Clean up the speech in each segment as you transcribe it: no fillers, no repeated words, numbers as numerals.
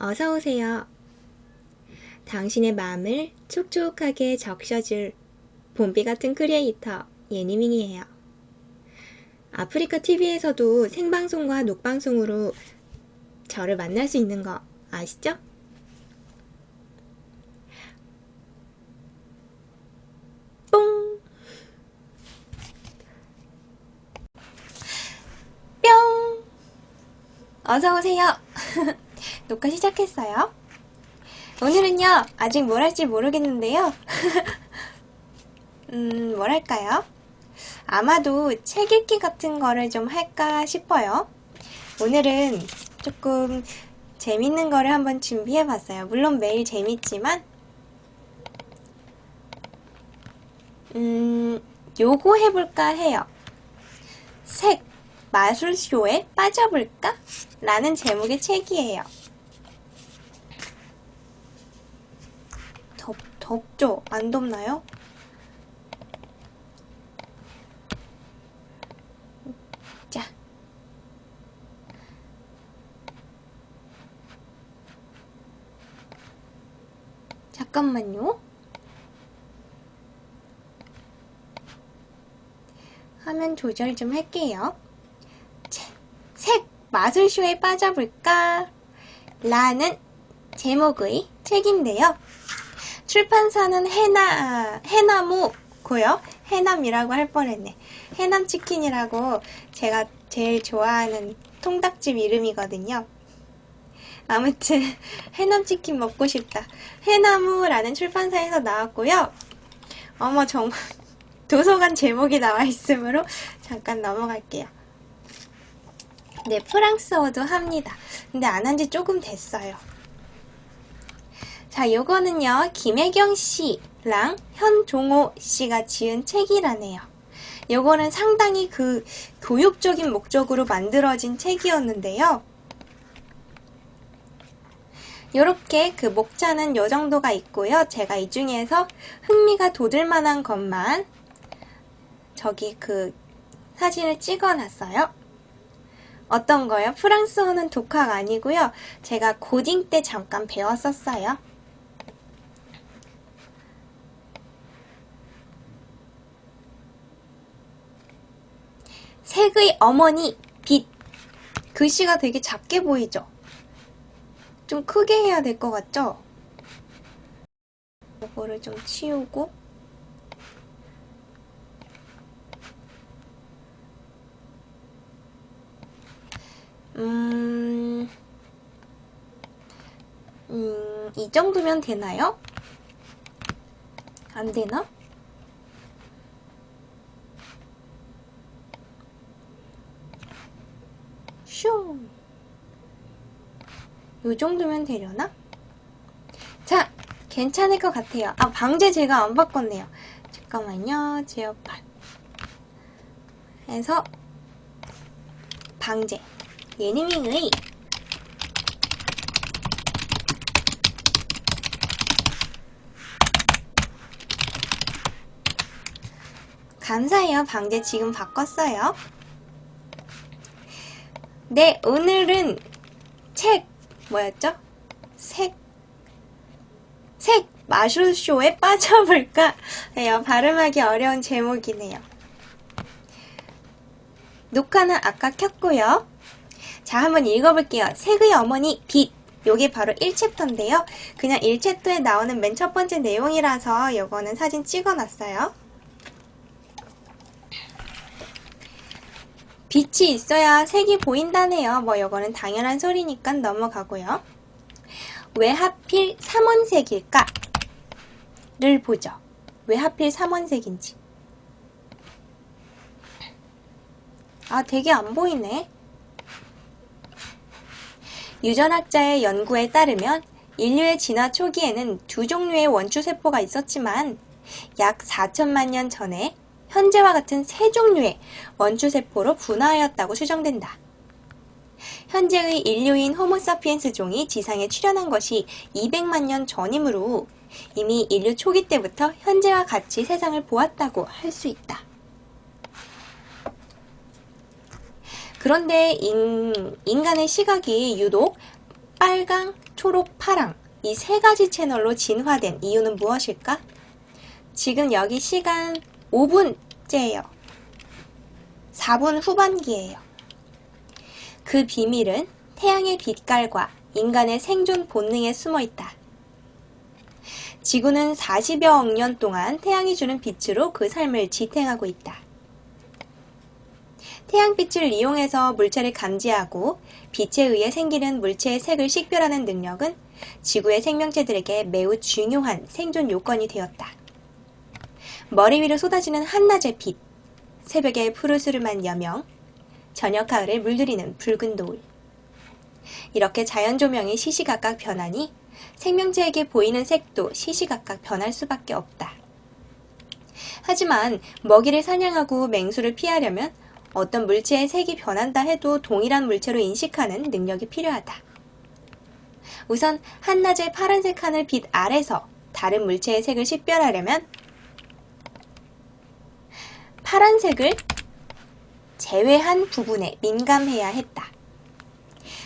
어서 오세요. 당신의 마음을 촉촉하게 적셔줄 봄비 같은 크리에이터 예니밍이에요. 아프리카 TV에서도 생방송과 녹방송으로 저를 만날 수 있는 거 아시죠? 뽕! 뿅! 어서 오세요. 녹화 시작했어요. 오늘은요, 아직 뭘 할지 모르겠는데요. 뭘 할까요? 아마도 책 읽기 같은 거를 좀 할까 싶어요. 오늘은 조금 재밌는 거를 한번 준비해봤어요. 물론 매일 재밌지만, 요거 해볼까 해요. 색, 마술쇼에 빠져볼까? 라는 제목의 책이에요. 덥죠? 안 덥나요? 자. 잠깐만요. 화면 조절 좀 할게요. 색, 마술쇼에 빠져볼까? 라는 제목의 책인데요. 출판사는 해나무고요. 해남이라고 할 뻔했네. 해남치킨이라고 제가 제일 좋아하는 통닭집 이름이거든요. 아무튼 해남치킨 먹고 싶다. 해나무라는 출판사에서 나왔고요. 어머, 정말 도서관 제목이 나와 있으므로 잠깐 넘어갈게요. 네, 프랑스어도 합니다. 근데 안 한 지 조금 됐어요. 자, 요거는요, 김혜경 씨랑 현종호 씨가 지은 책이라네요. 요거는 상당히 그 교육적인 목적으로 만들어진 책이었는데요. 요렇게 그 목차는 요 정도가 있고요. 제가 이 중에서 흥미가 돋을만한 것만 저기 그 사진을 찍어놨어요. 어떤 거요? 프랑스어는 독학 아니고요. 제가 고딩 때 잠깐 배웠었어요. 색의 어머니, 빛. 글씨가 되게 작게 보이죠? 좀 크게 해야 될 것 같죠? 이거를 좀 치우고 이 정도면 되나요? 안 되나? 슝! 요 정도면 되려나? 자, 괜찮을 것 같아요. 아, 방제 제가 안 바꿨네요. 잠깐만요. 제어판 해서 방제 예니밍의 감사해요. 방제 지금 바꿨어요. 네, 오늘은 책 뭐였죠? 색 마술쇼에 빠져볼까? 해요. 발음하기 어려운 제목이네요. 녹화는 아까 켰고요. 자, 한번 읽어볼게요. 색의 어머니 빛. 요게 바로 1챕터인데요. 그냥 1챕터에 나오는 맨 첫 번째 내용이라서 요거는 사진 찍어놨어요. 빛이 있어야 색이 보인다네요. 뭐 요거는 당연한 소리니까 넘어가고요. 왜 하필 삼원색일까? 를 보죠. 왜 하필 삼원색인지. 아, 되게 안 보이네. 유전학자의 연구에 따르면 인류의 진화 초기에는 두 종류의 원추세포가 있었지만 약 4천만 년 전에 현재와 같은 세 종류의 원추세포로 분화하였다고 추정된다. 현재의 인류인 호모사피엔스 종이 지상에 출현한 것이 200만 년 전이므로 이미 인류 초기 때부터 현재와 같이 세상을 보았다고 할 수 있다. 그런데 인간의 시각이 유독 빨강, 초록, 파랑 이 세 가지 채널로 진화된 이유는 무엇일까? 지금 여기 시간 5분째예요. 4분 후반기예요. 그 비밀은 태양의 빛깔과 인간의 생존 본능에 숨어 있다. 지구는 40여억 년 동안 태양이 주는 빛으로 그 삶을 지탱하고 있다. 태양빛을 이용해서 물체를 감지하고 빛에 의해 생기는 물체의 색을 식별하는 능력은 지구의 생명체들에게 매우 중요한 생존 요건이 되었다. 머리 위로 쏟아지는 한낮의 빛, 새벽의 푸르스름한 여명, 저녁 가을에 물들이는 붉은 노을. 이렇게 자연 조명이 시시각각 변하니 생명체에게 보이는 색도 시시각각 변할 수밖에 없다. 하지만 먹이를 사냥하고 맹수를 피하려면 어떤 물체의 색이 변한다 해도 동일한 물체로 인식하는 능력이 필요하다. 우선 한낮의 파란색 하늘 빛 아래서 다른 물체의 색을 식별하려면 파란색을 제외한 부분에 민감해야 했다.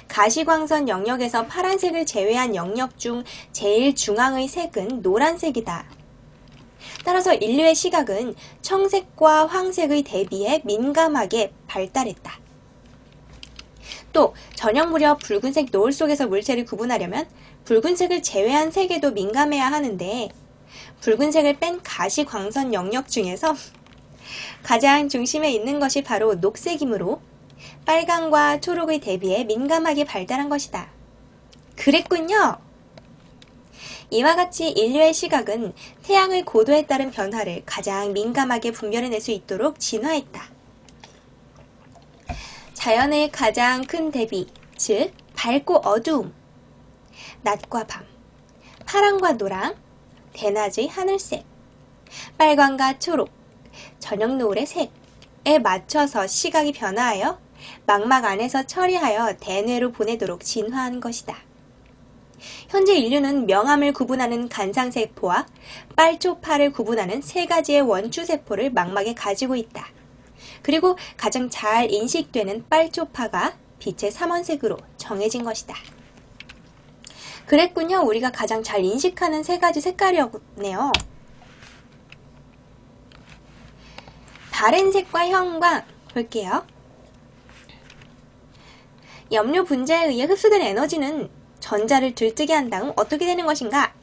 가시광선 영역에서 파란색을 제외한 영역 중 제일 중앙의 색은 노란색이다. 따라서 인류의 시각은 청색과 황색의 대비에 민감하게 발달했다. 또 저녁 무렵 붉은색 노을 속에서 물체를 구분하려면 붉은색을 제외한 색에도 민감해야 하는데 붉은색을 뺀 가시광선 영역 중에서 가장 중심에 있는 것이 바로 녹색이므로 빨강과 초록의 대비에 민감하게 발달한 것이다. 그랬군요. 이와 같이 인류의 시각은 태양의 고도에 따른 변화를 가장 민감하게 분별해낼 수 있도록 진화했다. 자연의 가장 큰 대비, 즉 밝고 어두움, 낮과 밤, 파랑과 노랑, 대낮의 하늘색, 빨강과 초록, 저녁 노을의 색에 맞춰서 시각이 변화하여 망막 안에서 처리하여 대뇌로 보내도록 진화한 것이다. 현재 인류는 명암을 구분하는 간상세포와 빨초파를 구분하는 세 가지의 원추세포를 망막에 가지고 있다. 그리고 가장 잘 인식되는 빨초파가 빛의 삼원색으로 정해진 것이다. 그랬군요. 우리가 가장 잘 인식하는 세 가지 색깔이었네요. 다른 색과 형광 볼게요. 염료 분자에 의해 흡수된 에너지는 전자를 들뜨게 한 다음 어떻게 되는 것인가?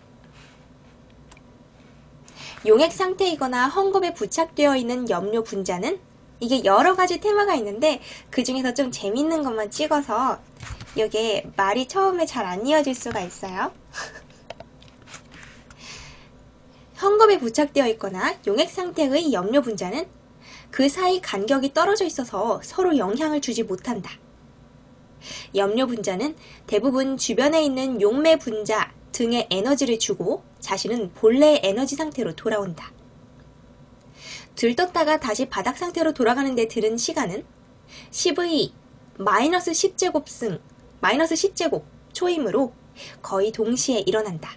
용액 상태이거나 헝겊에 부착되어 있는 염료 분자는 이게 여러 가지 테마가 있는데 그 중에서 좀 재밌는 것만 찍어서 이게 말이 처음에 잘 안 이어질 수가 있어요. 헝겊에 부착되어 있거나 용액 상태의 염료 분자는 그 사이 간격이 떨어져 있어서 서로 영향을 주지 못한다. 염료 분자는 대부분 주변에 있는 용매 분자 등의 에너지를 주고 자신은 본래의 에너지 상태로 돌아온다. 들떴다가 다시 바닥 상태로 돌아가는 데 들은 시간은 10의 마이너스 10제곱승 마이너스 10제곱 초이므로 거의 동시에 일어난다.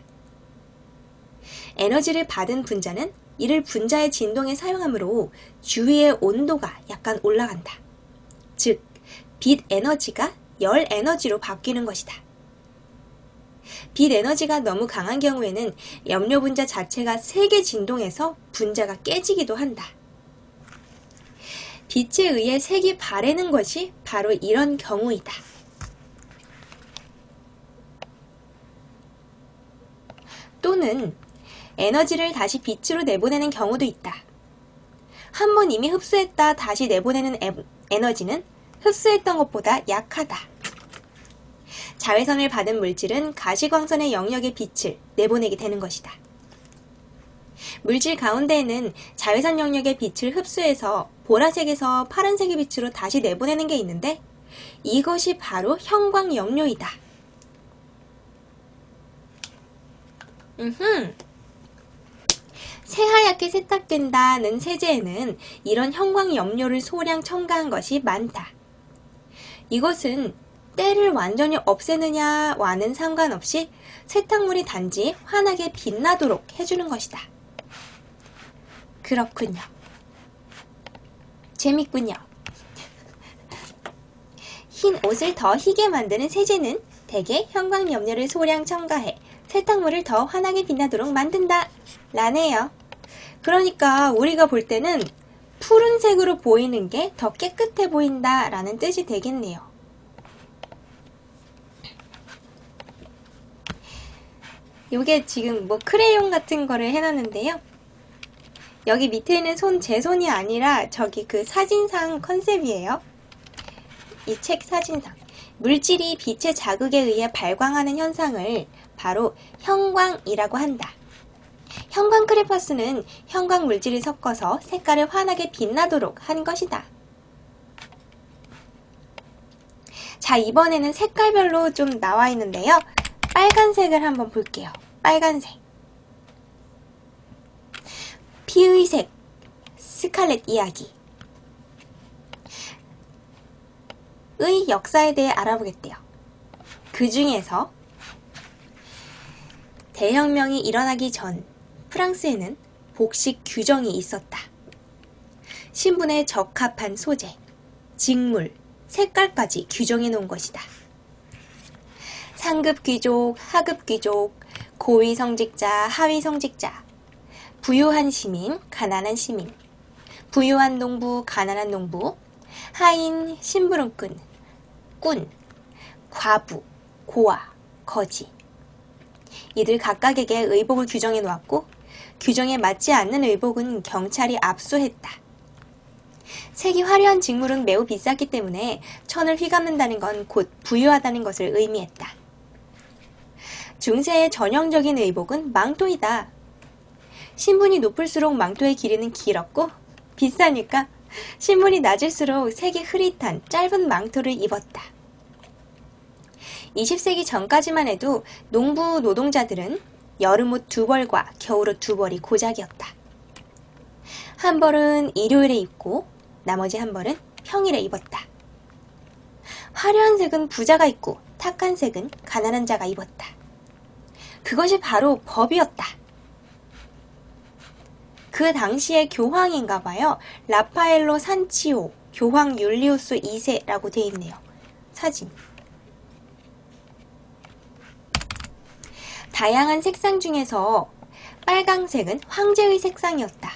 에너지를 받은 분자는 이를 분자의 진동에 사용하므로 주위의 온도가 약간 올라간다. 즉, 빛 에너지가 열 에너지로 바뀌는 것이다. 빛 에너지가 너무 강한 경우에는 염료 분자 자체가 세게 진동해서 분자가 깨지기도 한다. 빛에 의해 색이 바래는 것이 바로 이런 경우이다. 또는 에너지를 다시 빛으로 내보내는 경우도 있다. 한 번 이미 흡수했다 다시 내보내는 에너지는 흡수했던 것보다 약하다. 자외선을 받은 물질은 가시광선의 영역의 빛을 내보내게 되는 것이다. 물질 가운데에는 자외선 영역의 빛을 흡수해서 보라색에서 파란색의 빛으로 다시 내보내는 게 있는데 이것이 바로 형광염료이다. 새하얗게 세탁된다는 세제에는 이런 형광염료를 소량 첨가한 것이 많다. 이것은 때를 완전히 없애느냐와는 상관없이 세탁물이 단지 환하게 빛나도록 해주는 것이다. 그렇군요. 재밌군요. 흰 옷을 더 희게 만드는 세제는 대개 형광염료를 소량 첨가해 세탁물을 더 환하게 빛나도록 만든다 라네요. 그러니까 우리가 볼 때는 푸른색으로 보이는 게 더 깨끗해 보인다 라는 뜻이 되겠네요. 이게 지금 뭐 크레용 같은 거를 해놨는데요. 여기 밑에 있는 제 손이 아니라 저기 그 사진상 컨셉이에요. 이 책 사진상. 물질이 빛의 자극에 의해 발광하는 현상을 바로 형광이라고 한다. 형광 크레파스는 형광 물질을 섞어서 색깔을 환하게 빛나도록 한 것이다. 자, 이번에는 색깔별로 좀 나와 있는데요. 빨간색을 한번 볼게요. 빨간색. 피의 색, 스칼렛 이야기. 의 역사에 대해 알아보겠대요. 그 중에서 대혁명이 일어나기 전 프랑스에는 복식 규정이 있었다. 신분에 적합한 소재, 직물, 색깔까지 규정해 놓은 것이다. 상급 귀족, 하급 귀족, 고위 성직자, 하위 성직자, 부유한 시민, 가난한 시민, 부유한 농부, 가난한 농부, 하인, 심부름꾼, 꾼, 과부, 고아, 거지. 이들 각각에게 의복을 규정해 놓았고 규정에 맞지 않는 의복은 경찰이 압수했다. 색이 화려한 직물은 매우 비쌌기 때문에 천을 휘감는다는 건 곧 부유하다는 것을 의미했다. 중세의 전형적인 의복은 망토이다. 신분이 높을수록 망토의 길이는 길었고 비싸니까 신분이 낮을수록 색이 흐릿한 짧은 망토를 입었다. 20세기 전까지만 해도 농부 노동자들은 여름옷 2벌과 겨울옷 2벌이 고작이었다. 한 벌은 일요일에 입고 나머지 한 벌은 평일에 입었다. 화려한 색은 부자가 입고 탁한 색은 가난한 자가 입었다. 그것이 바로 법이었다. 그 당시의 교황인가 봐요. 라파엘로 산치오, 교황 율리우스 2세라고 되어 있네요. 사진. 다양한 색상 중에서 빨강색은 황제의 색상이었다.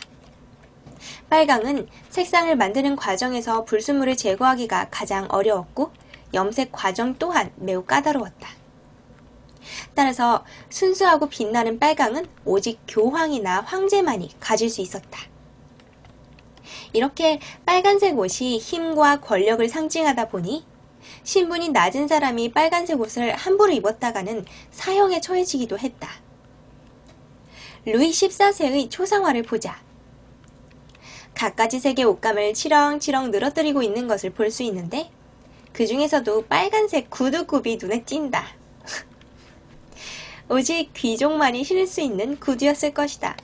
빨강은 색상을 만드는 과정에서 불순물을 제거하기가 가장 어려웠고 염색 과정 또한 매우 까다로웠다. 따라서 순수하고 빛나는 빨강은 오직 교황이나 황제만이 가질 수 있었다. 이렇게 빨간색 옷이 힘과 권력을 상징하다 보니 신분이 낮은 사람이 빨간색 옷을 함부로 입었다가는 사형에 처해지기도 했다. 루이 14세의 초상화를 보자. 갖가지 색의 옷감을 치렁치렁 늘어뜨리고 있는 것을 볼 수 있는데 그 중에서도 빨간색 구두굽이 눈에 띈다. 오직 귀족만이 신을 수 있는 구두였을 것이다.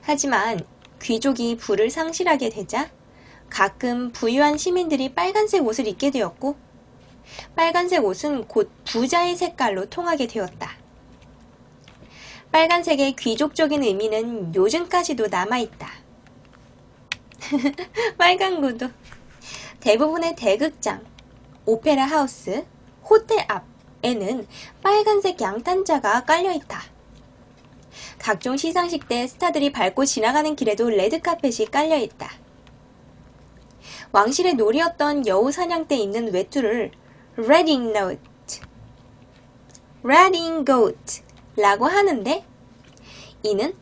하지만 귀족이 부를 상실하게 되자 가끔 부유한 시민들이 빨간색 옷을 입게 되었고 빨간색 옷은 곧 부자의 색깔로 통하게 되었다. 빨간색의 귀족적인 의미는 요즘까지도 남아있다. 빨간 구두. 대부분의 대극장, 오페라 하우스, 호텔 앞에는 빨간색 양탄자가 깔려있다. 각종 시상식 때 스타들이 밟고 지나가는 길에도 레드카펫이 깔려있다. 왕실의 놀이였던 여우 사냥 때 입는 외투를 redingote 라고 하는데 이는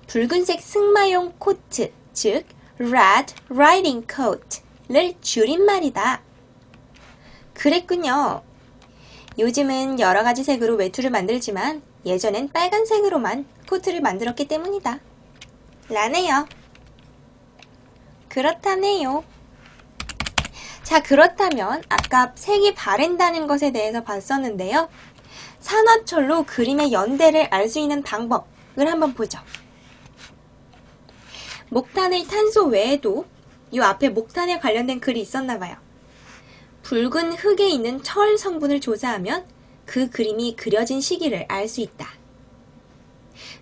붉은색 승마용 코트, 즉 Red Riding Coat를 줄임말이다. 그랬군요. 요즘은 여러가지 색으로 외투를 만들지만 예전엔 빨간색으로만 코트를 만들었기 때문이다. 라네요. 그렇다네요. 자, 그렇다면 아까 색이 바랜다는 것에 대해서 봤었는데요. 산화철로 그림의 연대를 알 수 있는 방법을 한번 보죠. 목탄의 탄소 외에도 이 앞에 목탄에 관련된 글이 있었나봐요. 붉은 흙에 있는 철 성분을 조사하면 그 그림이 그려진 시기를 알 수 있다.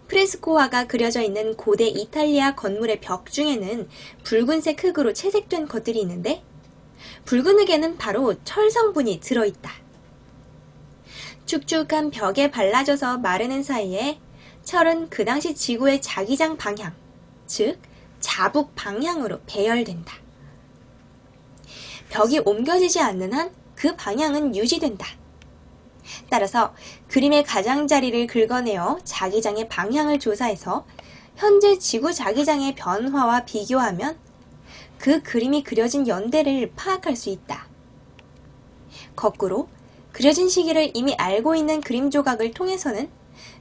프레스코화가 그려져 있는 고대 이탈리아 건물의 벽 중에는 붉은색 흙으로 채색된 것들이 있는데 붉은 흙에는 바로 철 성분이 들어있다. 축축한 벽에 발라져서 마르는 사이에 철은 그 당시 지구의 자기장 방향, 즉 자북 방향으로 배열된다. 벽이 옮겨지지 않는 한 그 방향은 유지된다. 따라서 그림의 가장자리를 긁어내어 자기장의 방향을 조사해서 현재 지구 자기장의 변화와 비교하면 그 그림이 그려진 연대를 파악할 수 있다. 거꾸로 그려진 시기를 이미 알고 있는 그림 조각을 통해서는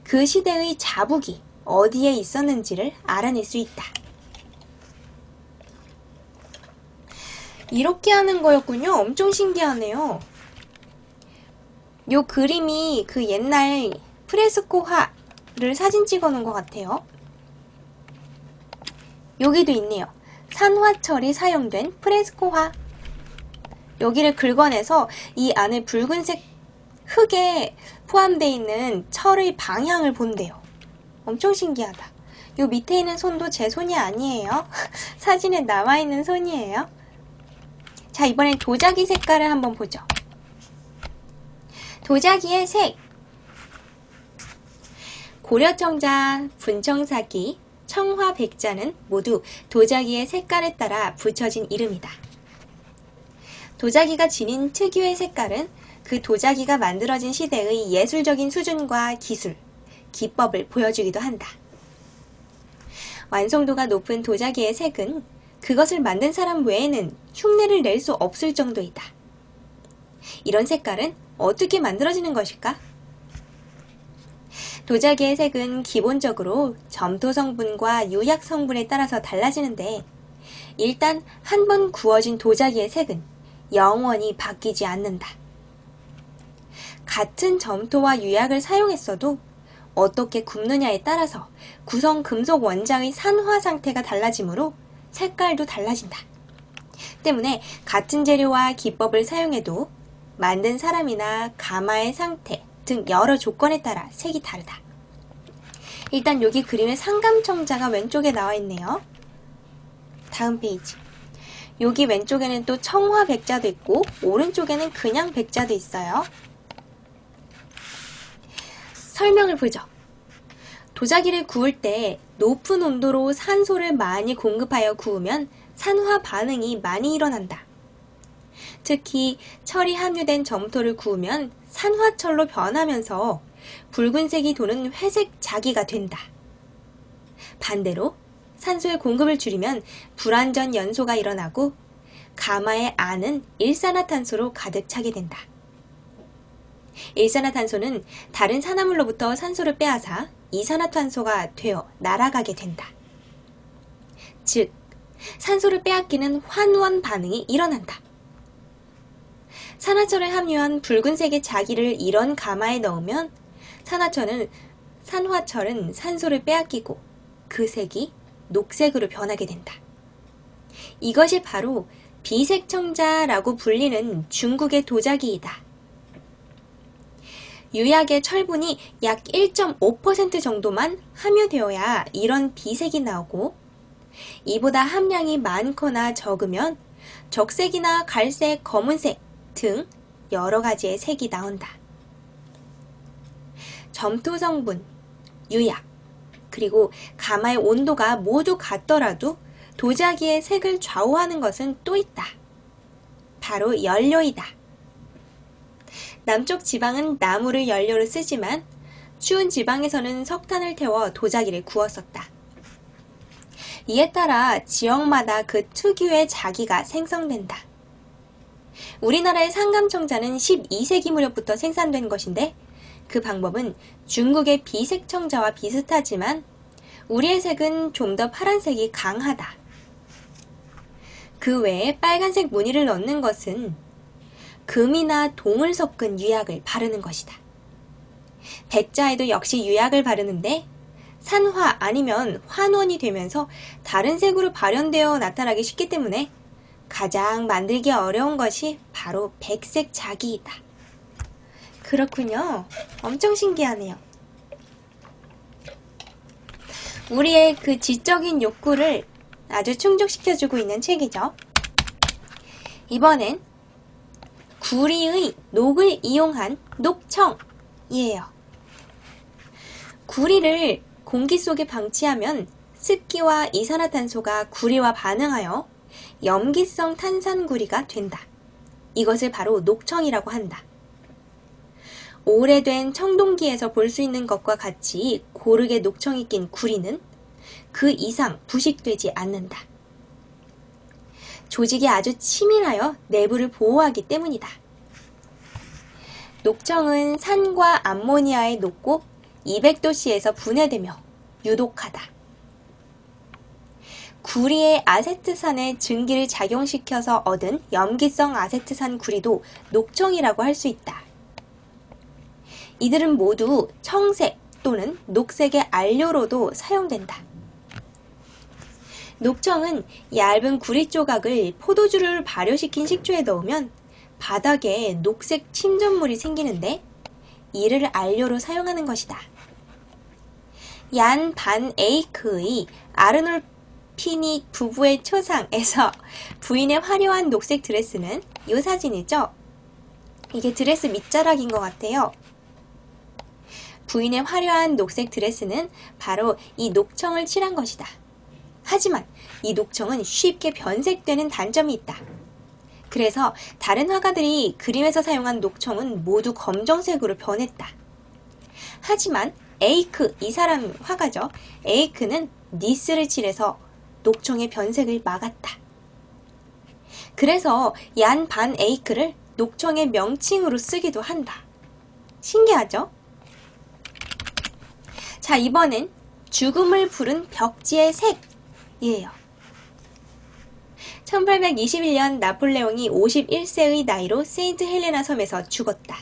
그 시대의 자북이 어디에 있었는지를 알아낼 수 있다. 이렇게 하는 거였군요. 엄청 신기하네요. 요 그림이 그 옛날 프레스코화를 사진 찍어 놓은 것 같아요. 여기도 있네요. 산화철이 사용된 프레스코화. 여기를 긁어내서 이 안에 붉은색 흙에 포함되어 있는 철의 방향을 본대요. 엄청 신기하다. 요 밑에 있는 손도 제 손이 아니에요. 사진에 남아있는 손이에요. 자, 이번엔 도자기 색깔을 한번 보죠. 도자기의 색. 고려청자, 분청사기, 청화백자는 모두 도자기의 색깔에 따라 붙여진 이름이다. 도자기가 지닌 특유의 색깔은 그 도자기가 만들어진 시대의 예술적인 수준과 기술, 기법을 보여주기도 한다. 완성도가 높은 도자기의 색은 그것을 만든 사람 외에는 흉내를 낼 수 없을 정도이다. 이런 색깔은 어떻게 만들어지는 것일까? 도자기의 색은 기본적으로 점토 성분과 유약 성분에 따라서 달라지는데 일단 한 번 구워진 도자기의 색은 영원히 바뀌지 않는다. 같은 점토와 유약을 사용했어도 어떻게 굽느냐에 따라서 구성 금속 원자의 산화 상태가 달라지므로 색깔도 달라진다. 때문에 같은 재료와 기법을 사용해도 만든 사람이나 가마의 상태 등 여러 조건에 따라 색이 다르다. 일단 여기 그림의 상감청자가 왼쪽에 나와 있네요. 다음 페이지. 여기 왼쪽에는 또 청화백자도 있고 오른쪽에는 그냥 백자도 있어요. 설명을 보죠. 도자기를 구울 때 높은 온도로 산소를 많이 공급하여 구우면 산화 반응이 많이 일어난다. 특히 철이 함유된 점토를 구우면 산화철로 변하면서 붉은색이 도는 회색 자기가 된다. 반대로 산소의 공급을 줄이면 불완전 연소가 일어나고 가마의 안은 일산화탄소로 가득 차게 된다. 일산화탄소는 다른 산화물로부터 산소를 빼앗아 이산화탄소가 되어 날아가게 된다. 즉, 산소를 빼앗기는 환원 반응이 일어난다. 산화철에 함유한 붉은색의 자기를 이런 가마에 넣으면 산화철은 산소를 빼앗기고 그 색이 녹색으로 변하게 된다. 이것이 바로 비색청자라고 불리는 중국의 도자기이다. 유약의 철분이 약 1.5% 정도만 함유되어야 이런 비색이 나오고 이보다 함량이 많거나 적으면 적색이나 갈색, 검은색 등 여러 가지의 색이 나온다. 점토 성분, 유약, 그리고 가마의 온도가 모두 같더라도 도자기의 색을 좌우하는 것은 또 있다. 바로 연료이다. 남쪽 지방은 나무를 연료로 쓰지만 추운 지방에서는 석탄을 태워 도자기를 구웠었다. 이에 따라 지역마다 그 특유의 자기가 생성된다. 우리나라의 상감청자는 12세기 무렵부터 생산된 것인데 그 방법은 중국의 비색청자와 비슷하지만 우리의 색은 좀 더 파란색이 강하다. 그 외에 빨간색 무늬를 넣는 것은 금이나 동을 섞은 유약을 바르는 것이다. 백자에도 역시 유약을 바르는데 산화 아니면 환원이 되면서 다른 색으로 발현되어 나타나기 쉽기 때문에 가장 만들기 어려운 것이 바로 백색 자기이다. 그렇군요. 엄청 신기하네요. 우리의 그 지적인 욕구를 아주 충족시켜주고 있는 책이죠. 이번엔 구리의 녹을 이용한 녹청이에요. 구리를 공기 속에 방치하면 습기와 이산화탄소가 구리와 반응하여 염기성 탄산구리가 된다. 이것을 바로 녹청이라고 한다. 오래된 청동기에서 볼 수 있는 것과 같이 고르게 녹청이 낀 구리는 그 이상 부식되지 않는다. 조직이 아주 치밀하여 내부를 보호하기 때문이다. 녹청은 산과 암모니아에 녹고 200도씨에서 분해되며 유독하다. 구리의 아세트산의 증기를 작용시켜서 얻은 염기성 아세트산 구리도 녹청이라고 할 수 있다. 이들은 모두 청색 또는 녹색의 안료로도 사용된다. 녹청은 얇은 구리 조각을 포도주를 발효시킨 식초에 넣으면 바닥에 녹색 침전물이 생기는데 이를 안료로 사용하는 것이다. 얀 반 에이크의 아르놀피니 부부의 초상에서 부인의 화려한 녹색 드레스는 이 사진이죠. 이게 드레스 밑자락인 것 같아요. 부인의 화려한 녹색 드레스는 바로 이 녹청을 칠한 것이다. 하지만 이 녹청은 쉽게 변색되는 단점이 있다. 그래서 다른 화가들이 그림에서 사용한 녹청은 모두 검정색으로 변했다. 하지만 에이크, 이 사람 화가죠. 에이크는 니스를 칠해서 녹청의 변색을 막았다. 그래서 얀 반 에이크를 녹청의 명칭으로 쓰기도 한다. 신기하죠? 자, 이번엔 죽음을 부른 벽지의 색이에요. 1821년 나폴레옹이 51세의 나이로 세인트 헬레나 섬에서 죽었다.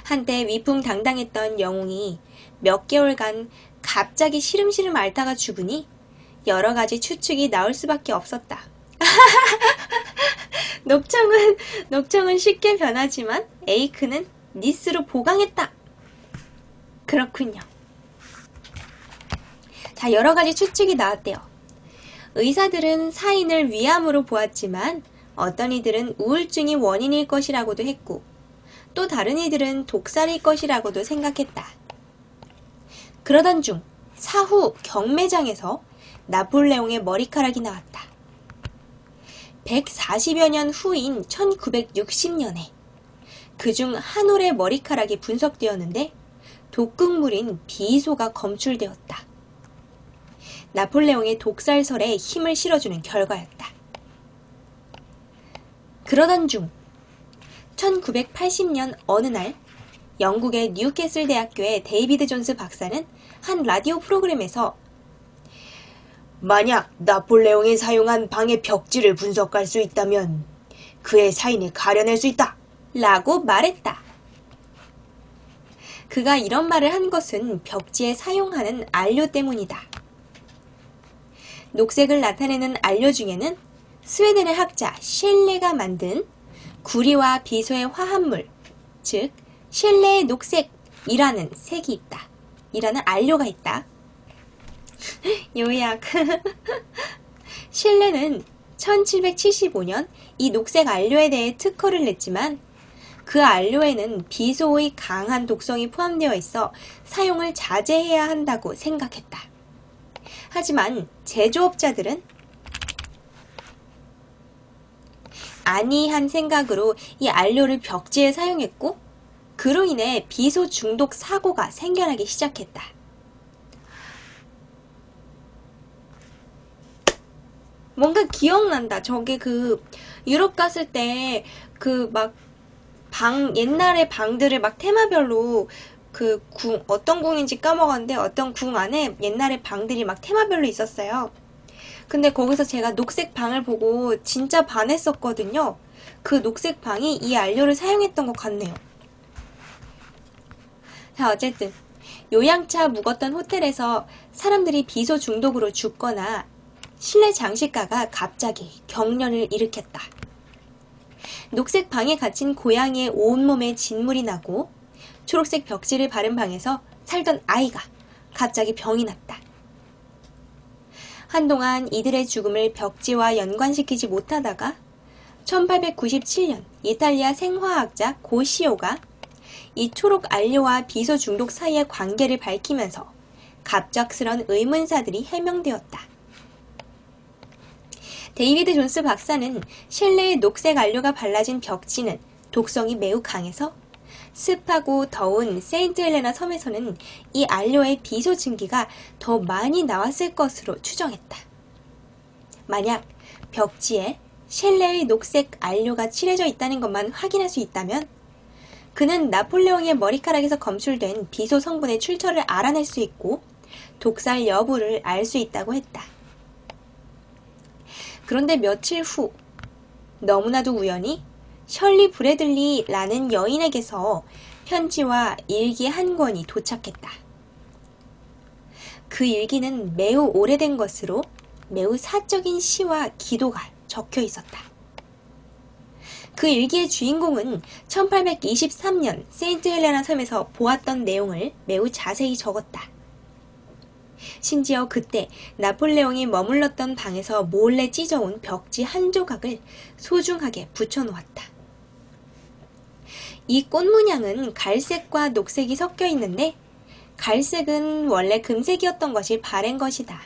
한때 위풍당당했던 영웅이 몇 개월간 갑자기 시름시름 앓다가 죽으니 여러 가지 추측이 나올 수밖에 없었다. 녹청은 쉽게 변하지만 에이크는 니스로 보강했다. 그렇군요. 자, 여러 가지 추측이 나왔대요. 의사들은 사인을 위암으로 보았지만 어떤 이들은 우울증이 원인일 것이라고도 했고 또 다른 이들은 독살일 것이라고도 생각했다. 그러던 중 사후 경매장에서 나폴레옹의 머리카락이 나왔다. 140여 년 후인 1960년에 그중 한 올의 머리카락이 분석되었는데 독극물인 비소가 검출되었다. 나폴레옹의 독살설에 힘을 실어주는 결과였다. 그러던 중 1980년 어느 날 영국의 뉴캐슬 대학교의 데이비드 존스 박사는 한 라디오 프로그램에서 만약 나폴레옹이 사용한 방의 벽지를 분석할 수 있다면 그의 사인을 가려낼 수 있다 라고 말했다. 그가 이런 말을 한 것은 벽지에 사용하는 안료 때문이다. 녹색을 나타내는 안료 중에는 스웨덴의 학자 셸레가 만든 구리와 비소의 화합물, 즉 셸레의 녹색이라는 색이 있다. 이라는 안료가 있다. 요약. 셸레는 1775년 이 녹색 안료에 대해 특허를 냈지만 그 안료에는 비소의 강한 독성이 포함되어 있어 사용을 자제해야 한다고 생각했다. 하지만 제조업자들은 안이한 생각으로 이 안료를 벽지에 사용했고 그로 인해 비소 중독 사고가 생겨나기 시작했다. 뭔가 기억난다. 저게 유럽 갔을 때 옛날에 방들을 막 테마별로 어떤 궁인지 까먹었는데 어떤 궁 안에 옛날에 방들이 막 테마별로 있었어요. 근데 거기서 제가 녹색 방을 보고 진짜 반했었거든요. 그 녹색 방이 이 안료를 사용했던 것 같네요. 자, 어쨌든 요양차 묵었던 호텔에서 사람들이 비소 중독으로 죽거나 실내 장식가가 갑자기 경련을 일으켰다. 녹색 방에 갇힌 고양이의 온몸에 진물이 나고 초록색 벽지를 바른 방에서 살던 아이가 갑자기 병이 났다. 한동안 이들의 죽음을 벽지와 연관시키지 못하다가 1897년 이탈리아 생화학자 고시오가 이 초록 안료와 비소 중독 사이의 관계를 밝히면서 갑작스런 의문사들이 해명되었다. 데이비드 존스 박사는 실내에 녹색 안료가 발라진 벽지는 독성이 매우 강해서 습하고 더운 세인트 헬레나 섬에서는 이 안료의 비소 증기가 더 많이 나왔을 것으로 추정했다. 만약 벽지에 셸레의 녹색 안료가 칠해져 있다는 것만 확인할 수 있다면 그는 나폴레옹의 머리카락에서 검출된 비소 성분의 출처를 알아낼 수 있고 독살 여부를 알 수 있다고 했다. 그런데 며칠 후 너무나도 우연히 셜리 브래들리라는 여인에게서 편지와 일기 한 권이 도착했다. 그 일기는 매우 오래된 것으로 매우 사적인 시와 기도가 적혀 있었다. 그 일기의 주인공은 1823년 세인트 헬레나 섬에서 보았던 내용을 매우 자세히 적었다. 심지어 그때 나폴레옹이 머물렀던 방에서 몰래 찢어온 벽지 한 조각을 소중하게 붙여놓았다. 이 꽃 문양은 갈색과 녹색이 섞여 있는데 갈색은 원래 금색이었던 것이 바랜 것이다.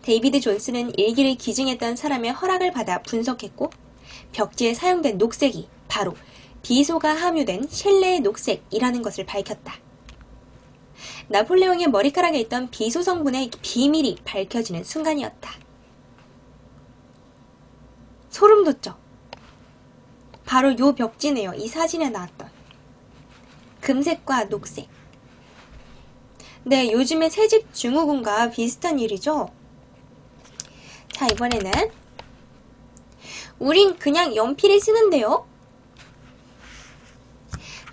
데이비드 존스는 일기를 기증했던 사람의 허락을 받아 분석했고 벽지에 사용된 녹색이 바로 비소가 함유된 셸레의 녹색이라는 것을 밝혔다. 나폴레옹의 머리카락에 있던 비소 성분의 비밀이 밝혀지는 순간이었다. 소름 돋죠? 바로 요 벽지네요. 이 사진에 나왔던 금색과 녹색. 네, 요즘의 새집 증후군과 비슷한 일이죠? 자, 이번에는 우린 그냥 연필을 쓰는데요.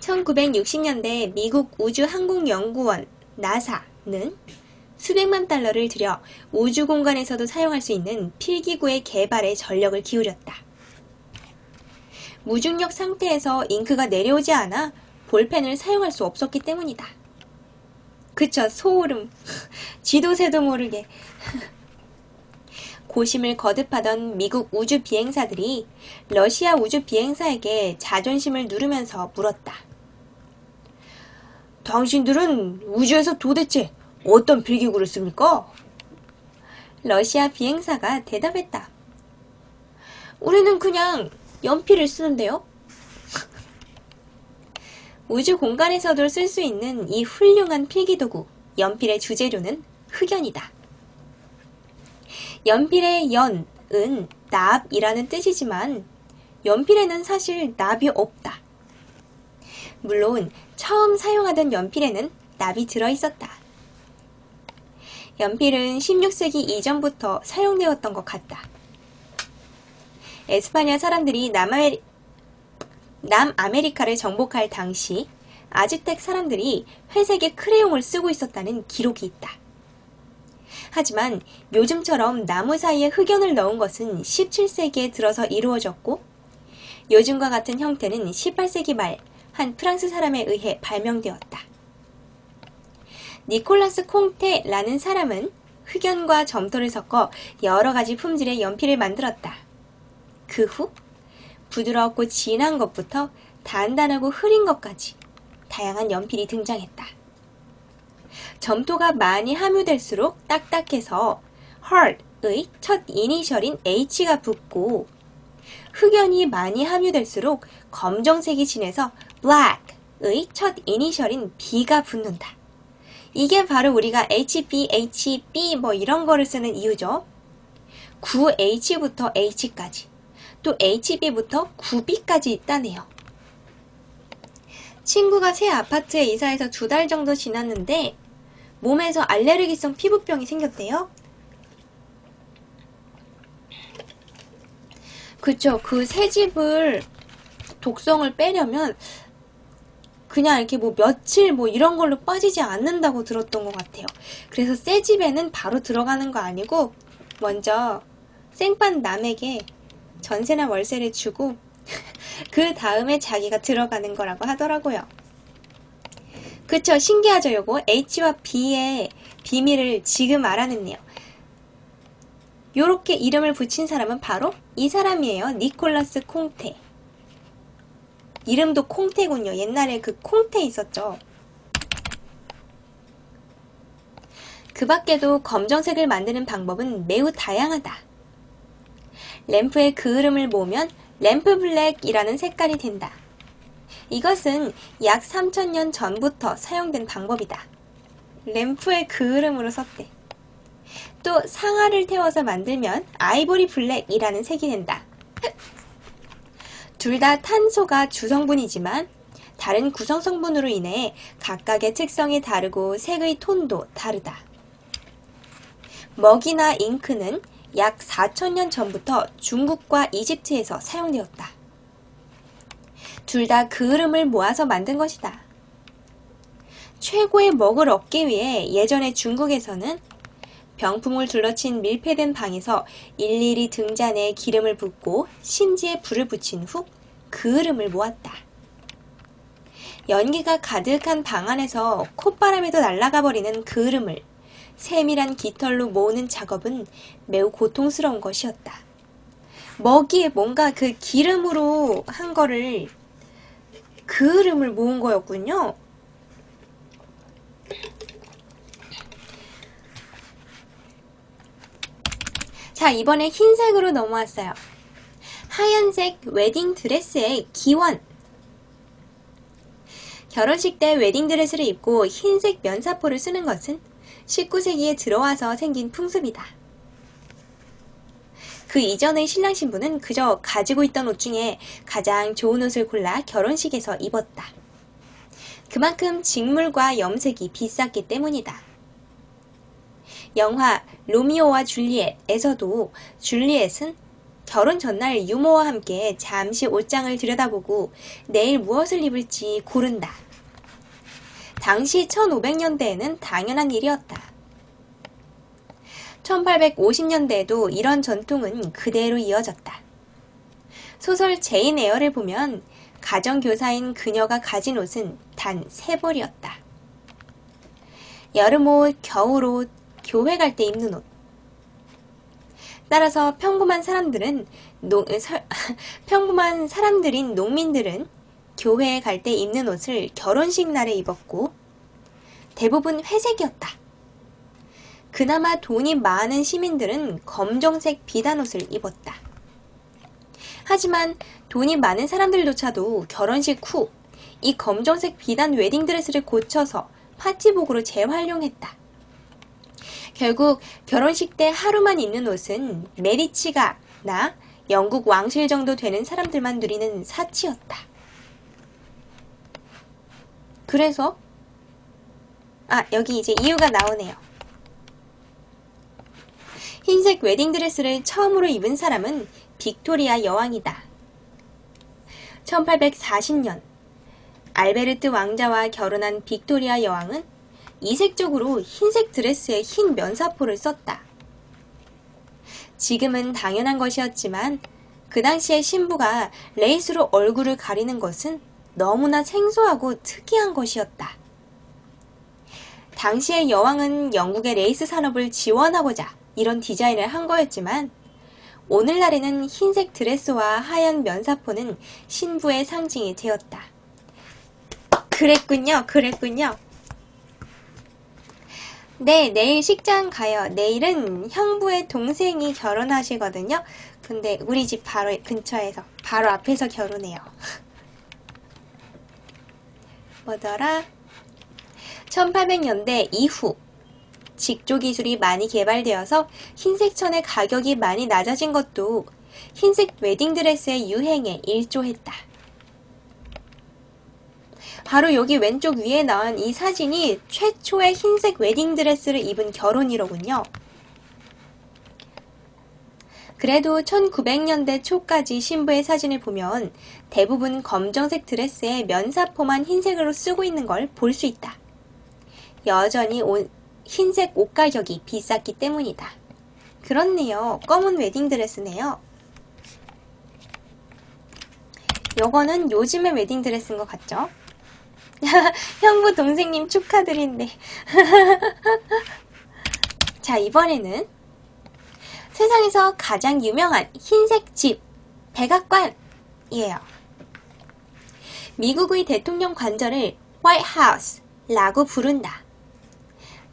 1960년대 미국 우주항공연구원 나사는 수백만 달러를 들여 우주 공간에서도 사용할 수 있는 필기구의 개발에 전력을 기울였다. 무중력 상태에서 잉크가 내려오지 않아 볼펜을 사용할 수 없었기 때문이다. 그쵸, 소름. 쥐도 새도 모르게. 고심을 거듭하던 미국 우주 비행사들이 러시아 우주 비행사에게 자존심을 누르면서 물었다. 당신들은 우주에서 도대체 어떤 필기구를 씁니까? 러시아 비행사가 대답했다. 우리는 그냥 연필을 쓰는데요. 우주 공간에서도 쓸 수 있는 이 훌륭한 필기도구, 연필의 주재료는 흑연이다. 연필의 연은 납이라는 뜻이지만 연필에는 사실 납이 없다. 물론 처음 사용하던 연필에는 납이 들어있었다. 연필은 16세기 이전부터 사용되었던 것 같다. 에스파냐 사람들이 남아메리카를 정복할 당시 아즈텍 사람들이 회색의 크레용을 쓰고 있었다는 기록이 있다. 하지만 요즘처럼 나무 사이에 흑연을 넣은 것은 17세기에 들어서 이루어졌고 요즘과 같은 형태는 18세기 말 한 프랑스 사람에 의해 발명되었다. 니콜라스 콩테라는 사람은 흑연과 점토를 섞어 여러 가지 품질의 연필을 만들었다. 그 후 부드럽고 진한 것부터 단단하고 흐린 것까지 다양한 연필이 등장했다. 점토가 많이 함유될수록 딱딱해서 hard의 첫 이니셜인 H가 붙고 흑연이 많이 함유될수록 검정색이 진해서 black의 첫 이니셜인 B가 붙는다. 이게 바로 우리가 HB, HB 뭐 이런 거를 쓰는 이유죠. 9H부터 H까지 또 HB부터 9B까지 있다네요. 친구가 새 아파트에 이사해서 2달 정도 지났는데 몸에서 알레르기성 피부병이 생겼대요. 그쵸. 그 새 집을 독성을 빼려면 그냥 이렇게 뭐 며칠 뭐 이런 걸로 빠지지 않는다고 들었던 것 같아요. 그래서 새 집에는 바로 들어가는 거 아니고 먼저 생판 남에게 전세나 월세를 주고 그 다음에 자기가 들어가는 거라고 하더라고요. 그쵸? 신기하죠? 요거 H와 B의 비밀을 지금 알아냈네요. 요렇게 이름을 붙인 사람은 바로 이 사람이에요. 니콜라스 콩테. 이름도 콩테군요. 옛날에 그 콩테 있었죠. 그 밖에도 검정색을 만드는 방법은 매우 다양하다. 램프의 그을음을 모으면 램프 블랙이라는 색깔이 된다. 이것은 약 3000년 전부터 사용된 방법이다. 램프의 그을음으로 썼대. 또 상아를 태워서 만들면 아이보리 블랙이라는 색이 된다. 둘 다 탄소가 주성분이지만 다른 구성 성분으로 인해 각각의 특성이 다르고 색의 톤도 다르다. 먹이나 잉크는 약 4000년 전부터 중국과 이집트에서 사용되었다. 둘 다 그을음을 모아서 만든 것이다. 최고의 먹을 얻기 위해 예전에 중국에서는 병풍을 둘러친 밀폐된 방에서 일일이 등잔에 기름을 붓고 심지에 불을 붙인 후 그을음을 모았다. 연기가 가득한 방 안에서 콧바람에도 날아가 버리는 그을음을 세밀한 깃털로 모으는 작업은 매우 고통스러운 것이었다. 먹이에 뭔가 그 기름으로 한 거를 그을음을 모은 거였군요. 자, 이번에 흰색으로 넘어왔어요. 하얀색 웨딩 드레스의 기원. 결혼식 때 웨딩 드레스를 입고 흰색 면사포를 쓰는 것은 19세기에 들어와서 생긴 풍습이다. 그 이전의 신랑 신부는 그저 가지고 있던 옷 중에 가장 좋은 옷을 골라 결혼식에서 입었다. 그만큼 직물과 염색이 비쌌기 때문이다. 영화 로미오와 줄리엣에서도 줄리엣은 결혼 전날 유모와 함께 잠시 옷장을 들여다보고 내일 무엇을 입을지 고른다. 당시 1500년대에는 당연한 일이었다. 1850년대에도 이런 전통은 그대로 이어졌다. 소설 제인 에어를 보면 가정교사인 그녀가 가진 옷은 단 3벌이었다. 여름옷, 겨울옷, 교회 갈 때 입는 옷. 따라서 평범한 사람들인 농민들은 교회에 갈 때 입는 옷을 결혼식 날에 입었고 대부분 회색이었다. 그나마 돈이 많은 시민들은 검정색 비단옷을 입었다. 하지만 돈이 많은 사람들조차도 결혼식 후 이 검정색 비단 웨딩드레스를 고쳐서 파티복으로 재활용했다. 결국 결혼식 때 하루만 입는 옷은 메디치가나 영국 왕실 정도 되는 사람들만 누리는 사치였다. 그래서 여기 이제 이유가 나오네요. 흰색 웨딩드레스를 처음으로 입은 사람은 빅토리아 여왕이다. 1840년 알베르트 왕자와 결혼한 빅토리아 여왕은 이색적으로 흰색 드레스에 흰 면사포를 썼다. 지금은 당연한 것이었지만 그 당시에 신부가 레이스로 얼굴을 가리는 것은 너무나 생소하고 특이한 것이었다. 당시의 여왕은 영국의 레이스 산업을 지원하고자 이런 디자인을 한 거였지만 오늘날에는 흰색 드레스와 하얀 면사포는 신부의 상징이 되었다. 그랬군요. 네, 내일 식장 가요. 내일은 형부의 동생이 결혼하시거든요. 근데 우리 집 바로 근처에서, 바로 앞에서 결혼해요. 뭐더라? 1800년대 이후 직조 기술이 많이 개발되어서 흰색 천의 가격이 많이 낮아진 것도 흰색 웨딩드레스의 유행에 일조했다. 바로 여기 왼쪽 위에 나온 이 사진이 최초의 흰색 웨딩드레스를 입은 결혼이로군요. 그래도 1900년대 초까지 신부의 사진을 보면 대부분 검정색 드레스에 면사포만 흰색으로 쓰고 있는 걸 볼 수 있다. 여전히 흰색 옷 가격이 비쌌기 때문이다. 그렇네요. 검은 웨딩드레스네요. 요거는 요즘의 웨딩드레스인 것 같죠? 형부 동생님 축하드린대. 자, 이번에는 세상에서 가장 유명한 흰색 집, 백악관이에요. 미국의 대통령 관저를 White House라고 부른다.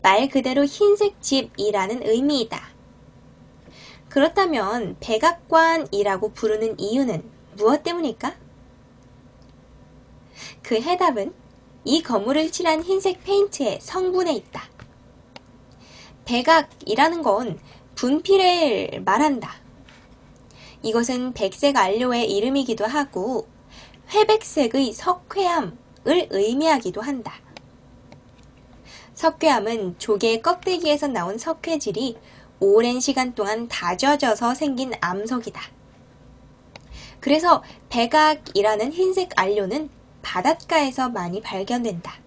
말 그대로 흰색 집이라는 의미이다. 그렇다면 백악관이라고 부르는 이유는 무엇 때문일까? 그 해답은 이 건물을 칠한 흰색 페인트의 성분에 있다. 백악이라는 건 분필을 말한다. 이것은 백색 안료의 이름이기도 하고 회백색의 석회암을 의미하기도 한다. 석회암은 조개 껍데기에서 나온 석회질이 오랜 시간 동안 다져져서 생긴 암석이다. 그래서 백악이라는 흰색 안료는 바닷가에서 많이 발견된다.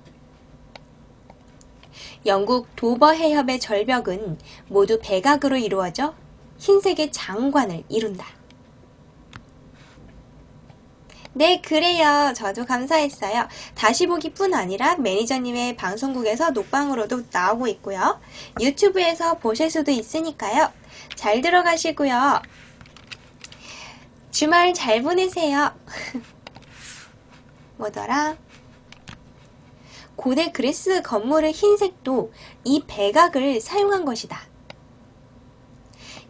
영국 도버 해협의 절벽은 모두 백악으로 이루어져 흰색의 장관을 이룬다. 네, 그래요. 저도 감사했어요. 다시 보기뿐 아니라 매니저님의 방송국에서 녹방으로도 나오고 있고요. 유튜브에서 보실 수도 있으니까요. 잘 들어가시고요. 주말 잘 보내세요. 뭐더라? 고대 그리스 건물의 흰색도 이 백악을 사용한 것이다.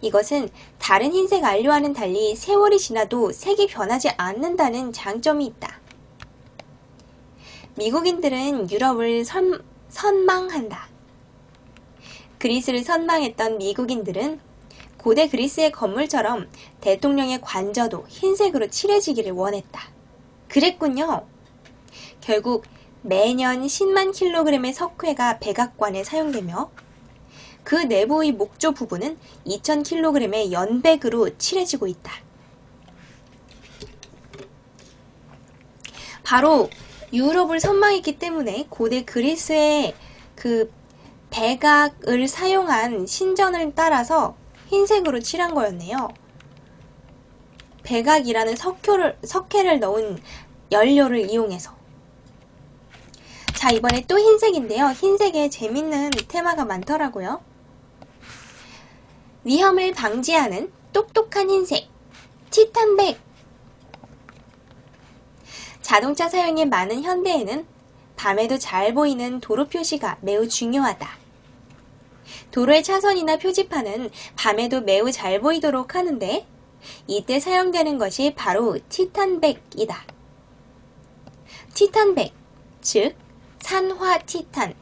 이것은 다른 흰색 안료와는 달리 세월이 지나도 색이 변하지 않는다는 장점이 있다. 미국인들은 유럽을 선망한다. 그리스를 선망했던 미국인들은 고대 그리스의 건물처럼 대통령의 관저도 흰색으로 칠해지기를 원했다. 그랬군요. 결국 매년 10만 킬로그램의 석회가 백악관에 사용되며 그 내부의 목조 부분은 2000kg의 연백으로 칠해지고 있다. 바로 유럽을 선망했기 때문에 고대 그리스의 그 백악을 사용한 신전을 따라서 흰색으로 칠한 거였네요. 백악이라는 석회를 넣은 연료를 이용해서. 자, 이번에 또 흰색인데요. 흰색에 재밌는 테마가 많더라고요. 위험을 방지하는 똑똑한 흰색, 티탄백. 자동차 사용이 많은 현대에는 밤에도 잘 보이는 도로 표시가 매우 중요하다. 도로의 차선이나 표지판은 밤에도 매우 잘 보이도록 하는데 이때 사용되는 것이 바로 티탄백이다. 티탄백, 즉 산화 티탄은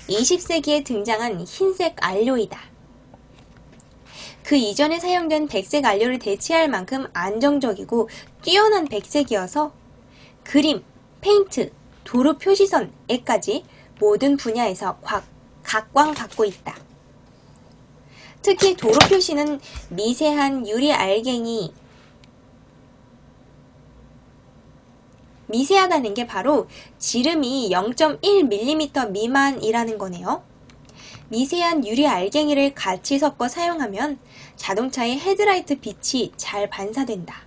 20세기에 등장한 흰색 안료이다. 그 이전에 사용된 백색 안료를 대체할 만큼 안정적이고 뛰어난 백색이어서 그림, 페인트, 도로 표시선에까지 모든 분야에서 각광받고 있다. 특히 도로 표시는 미세한 유리 알갱이, 미세하다는 게 바로 지름이 0.1mm 미만이라는 거네요. 미세한 유리 알갱이를 같이 섞어 사용하면 자동차의 헤드라이트 빛이 잘 반사된다.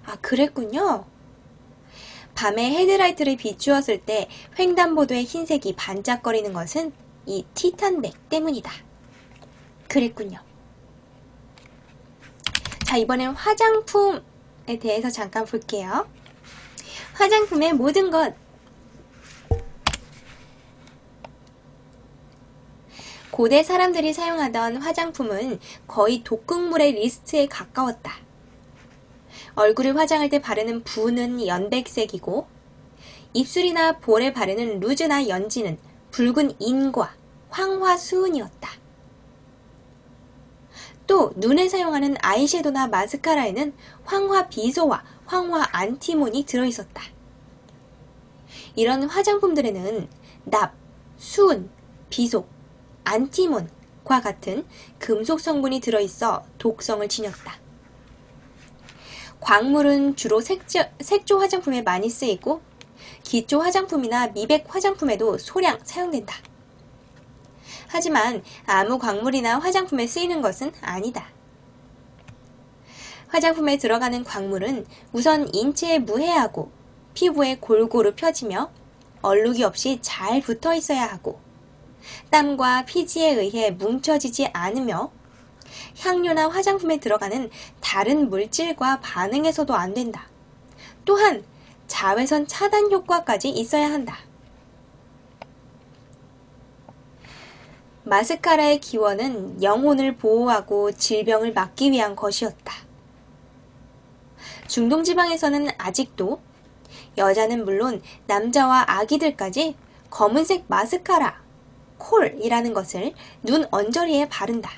아, 그랬군요. 밤에 헤드라이트를 비추었을 때 횡단보도의 흰색이 반짝거리는 것은 이 티탄백 때문이다. 그랬군요. 자, 이번엔 화장품에 대해서 잠깐 볼게요. 화장품의 모든 것. 고대 사람들이 사용하던 화장품은 거의 독극물의 리스트에 가까웠다. 얼굴을 화장할 때 바르는 붓은 연백색이고 입술이나 볼에 바르는 루즈나 연지는 붉은 인과 황화수은이었다. 또 눈에 사용하는 아이섀도우나 마스카라에는 황화비소와 황화안티몬이 들어있었다. 이런 화장품들에는 납, 수은, 비소, 안티몬과 같은 금속 성분이 들어있어 독성을 지녔다. 광물은 주로 색조 화장품에 많이 쓰이고 기초 화장품이나 미백 화장품에도 소량 사용된다. 하지만 아무 광물이나 화장품에 쓰이는 것은 아니다. 화장품에 들어가는 광물은 우선 인체에 무해하고 피부에 골고루 펴지며 얼룩이 없이 잘 붙어 있어야 하고 땀과 피지에 의해 뭉쳐지지 않으며 향료나 화장품에 들어가는 다른 물질과 반응해서도 안 된다. 또한 자외선 차단 효과까지 있어야 한다. 마스카라의 기원은 영혼을 보호하고 질병을 막기 위한 것이었다. 중동지방에서는 아직도 여자는 물론 남자와 아기들까지 검은색 마스카라, 콜이라는 것을 눈 언저리에 바른다.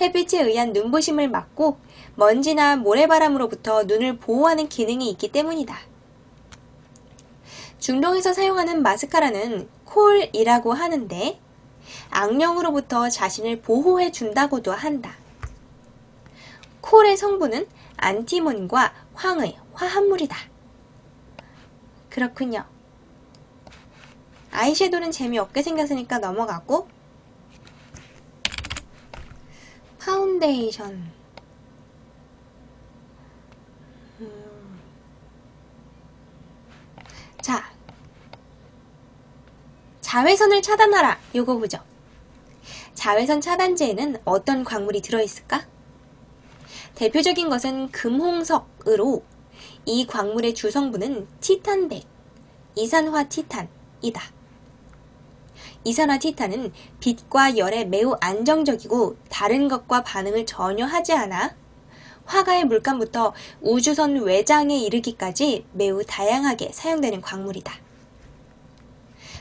햇빛에 의한 눈부심을 막고 먼지나 모래바람으로부터 눈을 보호하는 기능이 있기 때문이다. 중동에서 사용하는 마스카라는 콜이라고 하는데 악령으로부터 자신을 보호해 준다고도 한다. 콜의 성분은 안티몬과 황의 화합물이다. 그렇군요. 아이섀도우는 재미없게 생겼으니까 넘어가고, 파운데이션. 자, 자외선을 차단하라. 요거 보죠. 자외선 차단제에는 어떤 광물이 들어있을까? 대표적인 것은 금홍석으로 이 광물의 주성분은 티탄백, 이산화 티탄이다. 이산화 티탄은 빛과 열에 매우 안정적이고 다른 것과 반응을 전혀 하지 않아 화가의 물감부터 우주선 외장에 이르기까지 매우 다양하게 사용되는 광물이다.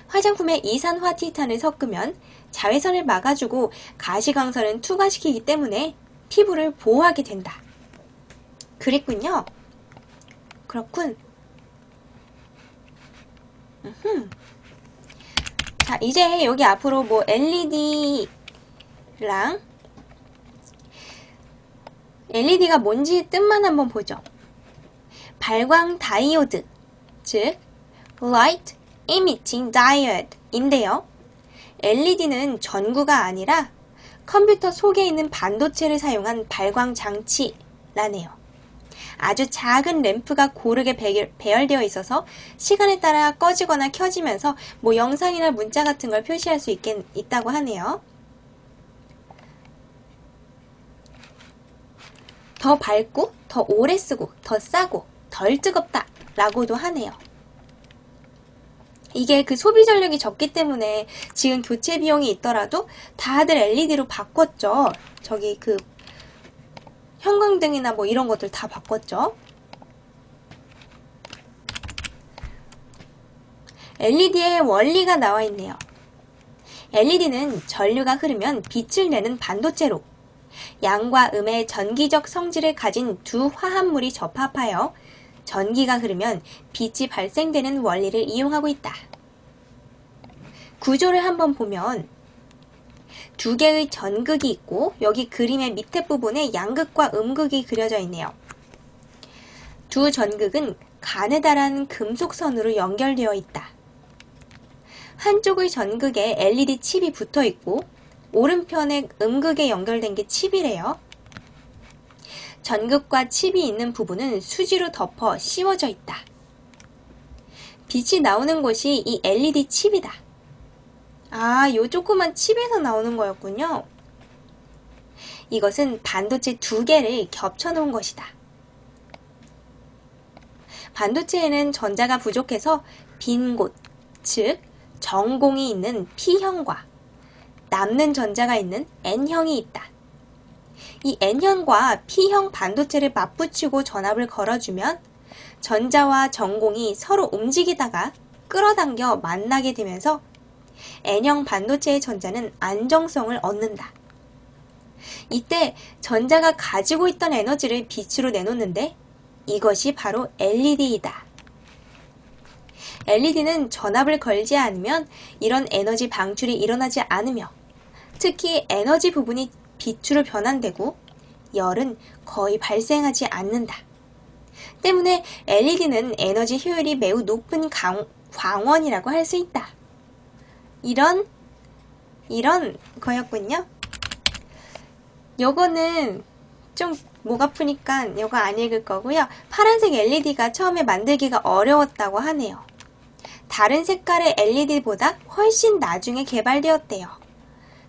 화장품에 이산화 티탄을 섞으면 자외선을 막아주고 가시광선을 투과시키기 때문에 피부를 보호하게 된다. 그랬군요. 그렇군. 자, 이제 여기 앞으로 뭐 LED가 뭔지 뜻만 한번 보죠. 발광 다이오드, 즉 Light Emitting Diode인데요. LED는 전구가 아니라 컴퓨터 속에 있는 반도체를 사용한 발광 장치라네요. 아주 작은 램프가 고르게 배열되어 있어서 시간에 따라 꺼지거나 켜지면서 뭐 영상이나 문자 같은 걸 표시할 수 있다고 하네요. 더 밝고, 더 오래 쓰고, 더 싸고, 덜 뜨겁다 라고도 하네요. 이게 그 소비 전력이 적기 때문에 지금 교체 비용이 있더라도 다들 LED로 바꿨죠. 저기 그 형광등이나 뭐 이런 것들 다 바꿨죠. LED의 원리가 나와 있네요. LED는 전류가 흐르면 빛을 내는 반도체로 양과 음의 전기적 성질을 가진 두 화합물이 접합하여 전기가 흐르면 빛이 발생되는 원리를 이용하고 있다. 구조를 한번 보면 두 개의 전극이 있고 여기 그림의 밑에 부분에 양극과 음극이 그려져 있네요. 두 전극은 가느다란 금속선으로 연결되어 있다. 한쪽의 전극에 LED 칩이 붙어 있고 오른편에 음극에 연결된 게 칩이래요. 전극과 칩이 있는 부분은 수지로 덮어 씌워져 있다. 빛이 나오는 곳이 이 LED 칩이다. 아, 요 조그만 칩에서 나오는 거였군요. 이것은 반도체 두 개를 겹쳐 놓은 것이다. 반도체에는 전자가 부족해서 빈 곳, 즉 정공이 있는 P형과 남는 전자가 있는 N형이 있다. 이 N형과 P형 반도체를 맞붙이고 전압을 걸어주면 전자와 정공이 서로 움직이다가 끌어당겨 만나게 되면서 N형 반도체의 전자는 안정성을 얻는다. 이때 전자가 가지고 있던 에너지를 빛으로 내놓는데 이것이 바로 LED이다. LED는 전압을 걸지 않으면 이런 에너지 방출이 일어나지 않으며 특히 에너지 부분이 빛으로 변환되고 열은 거의 발생하지 않는다. 때문에 LED는 에너지 효율이 매우 높은 광원이라고 할 수 있다. 이런 거였군요. 요거는 좀 목 아프니까 요거 안 읽을 거고요. 파란색 LED가 처음에 만들기가 어려웠다고 하네요. 다른 색깔의 LED보다 훨씬 나중에 개발되었대요.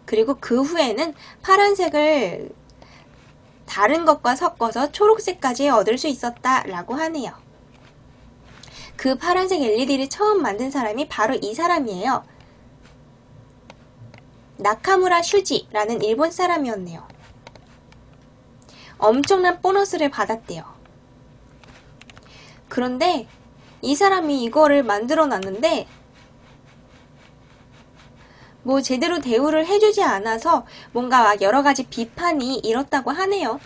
그리고 그 후에는 파란색을 다른 것과 섞어서 초록색까지 얻을 수 있었다라고 하네요. 그 파란색 LED를 처음 만든 사람이 바로 이 사람이에요. 나카무라 슈지라는 일본 사람이었네요. 엄청난 보너스를 받았대요. 그런데 이 사람이 이거를 만들어 놨는데 뭐 제대로 대우를 해주지 않아서 뭔가 막 여러가지 비판이 일었다고 하네요.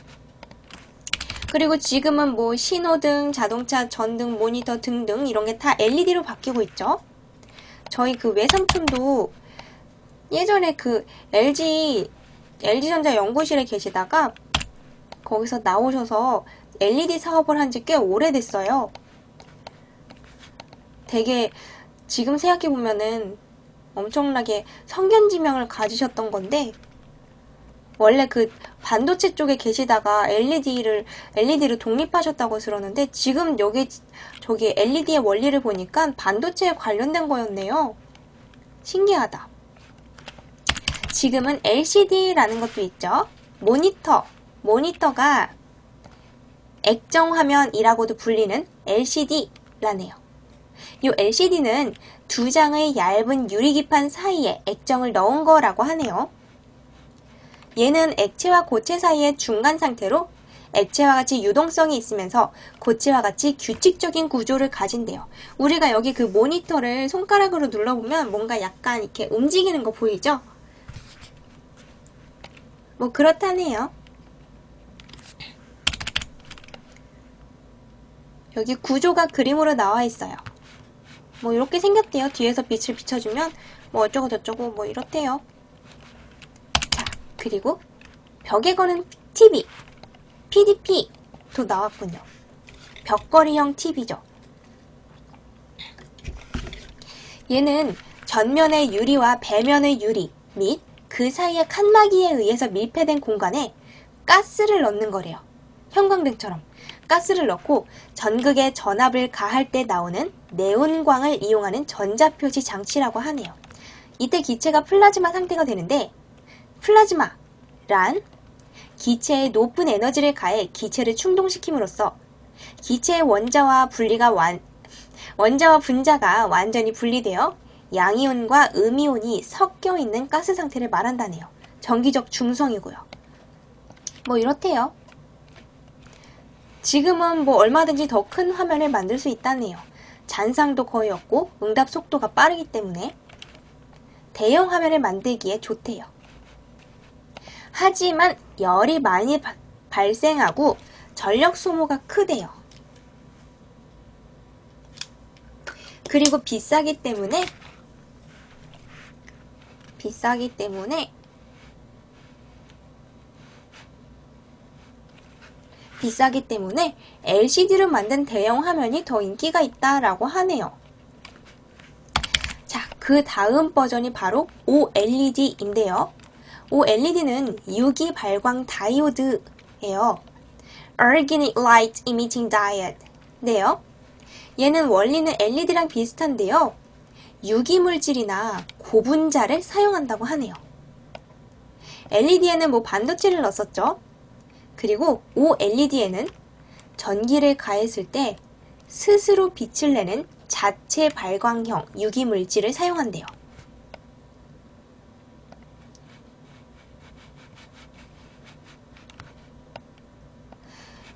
그리고 지금은 뭐 신호등, 자동차 전등, 모니터 등등 이런 게 다 LED로 바뀌고 있죠. 저희 그 외삼촌도 예전에 그 LG전자 연구실에 계시다가 거기서 나오셔서 LED 사업을 한 지 꽤 오래됐어요. 되게 지금 생각해보면은 엄청나게 성견지명을 가지셨던 건데 원래 그 반도체 쪽에 계시다가 LED로 독립하셨다고 들었는데 지금 저기 LED의 원리를 보니까 반도체에 관련된 거였네요. 신기하다. 지금은 LCD라는 것도 있죠. 모니터가 액정화면이라고도 불리는 LCD라네요. 이 LCD는 두 장의 얇은 유리기판 사이에 액정을 넣은 거라고 하네요. 얘는 액체와 고체 사이의 중간 상태로 액체와 같이 유동성이 있으면서 고체와 같이 규칙적인 구조를 가진대요. 우리가 여기 그 모니터를 손가락으로 눌러보면 뭔가 약간 이렇게 움직이는 거 보이죠? 뭐 그렇다네요. 여기 구조가 그림으로 나와 있어요. 뭐 이렇게 생겼대요. 뒤에서 빛을 비춰주면 뭐 어쩌고 저쩌고 뭐 이렇대요. 자, 그리고 벽에 거는 TV, PDP도 나왔군요. 벽걸이형 TV죠. 얘는 전면의 유리와 배면의 유리 및 그 사이의 칸막이에 의해서 밀폐된 공간에 가스를 넣는 거래요. 형광등처럼 가스를 넣고 전극에 전압을 가할 때 나오는 네온광을 이용하는 전자표시 장치라고 하네요. 이때 기체가 플라즈마 상태가 되는데 플라즈마란 기체에 높은 에너지를 가해 기체를 충동시킴으로써 기체의 원자와 분자가 완전히 분리되어 양이온과 음이온이 섞여 있는 가스 상태를 말한다네요. 전기적 중성이고요. 뭐 이렇대요. 지금은 뭐 얼마든지 더 큰 화면을 만들 수 있다네요. 잔상도 거의 없고 응답 속도가 빠르기 때문에 대형 화면을 만들기에 좋대요. 하지만 열이 많이 발생하고 전력 소모가 크대요. 그리고 비싸기 때문에 LCD로 만든 대형 화면이 더 인기가 있다라고 하네요. 자, 그 다음 버전이 바로 OLED인데요. OLED는 유기 발광 다이오드예요. Organic Light Emitting Diode인데요. 얘는 원리는 LED랑 비슷한데요. 유기물질이나 고분자를 사용한다고 하네요. LED에는 뭐 반도체를 넣었었죠. 그리고 OLED에는 전기를 가했을 때 스스로 빛을 내는 자체 발광형 유기물질을 사용한대요.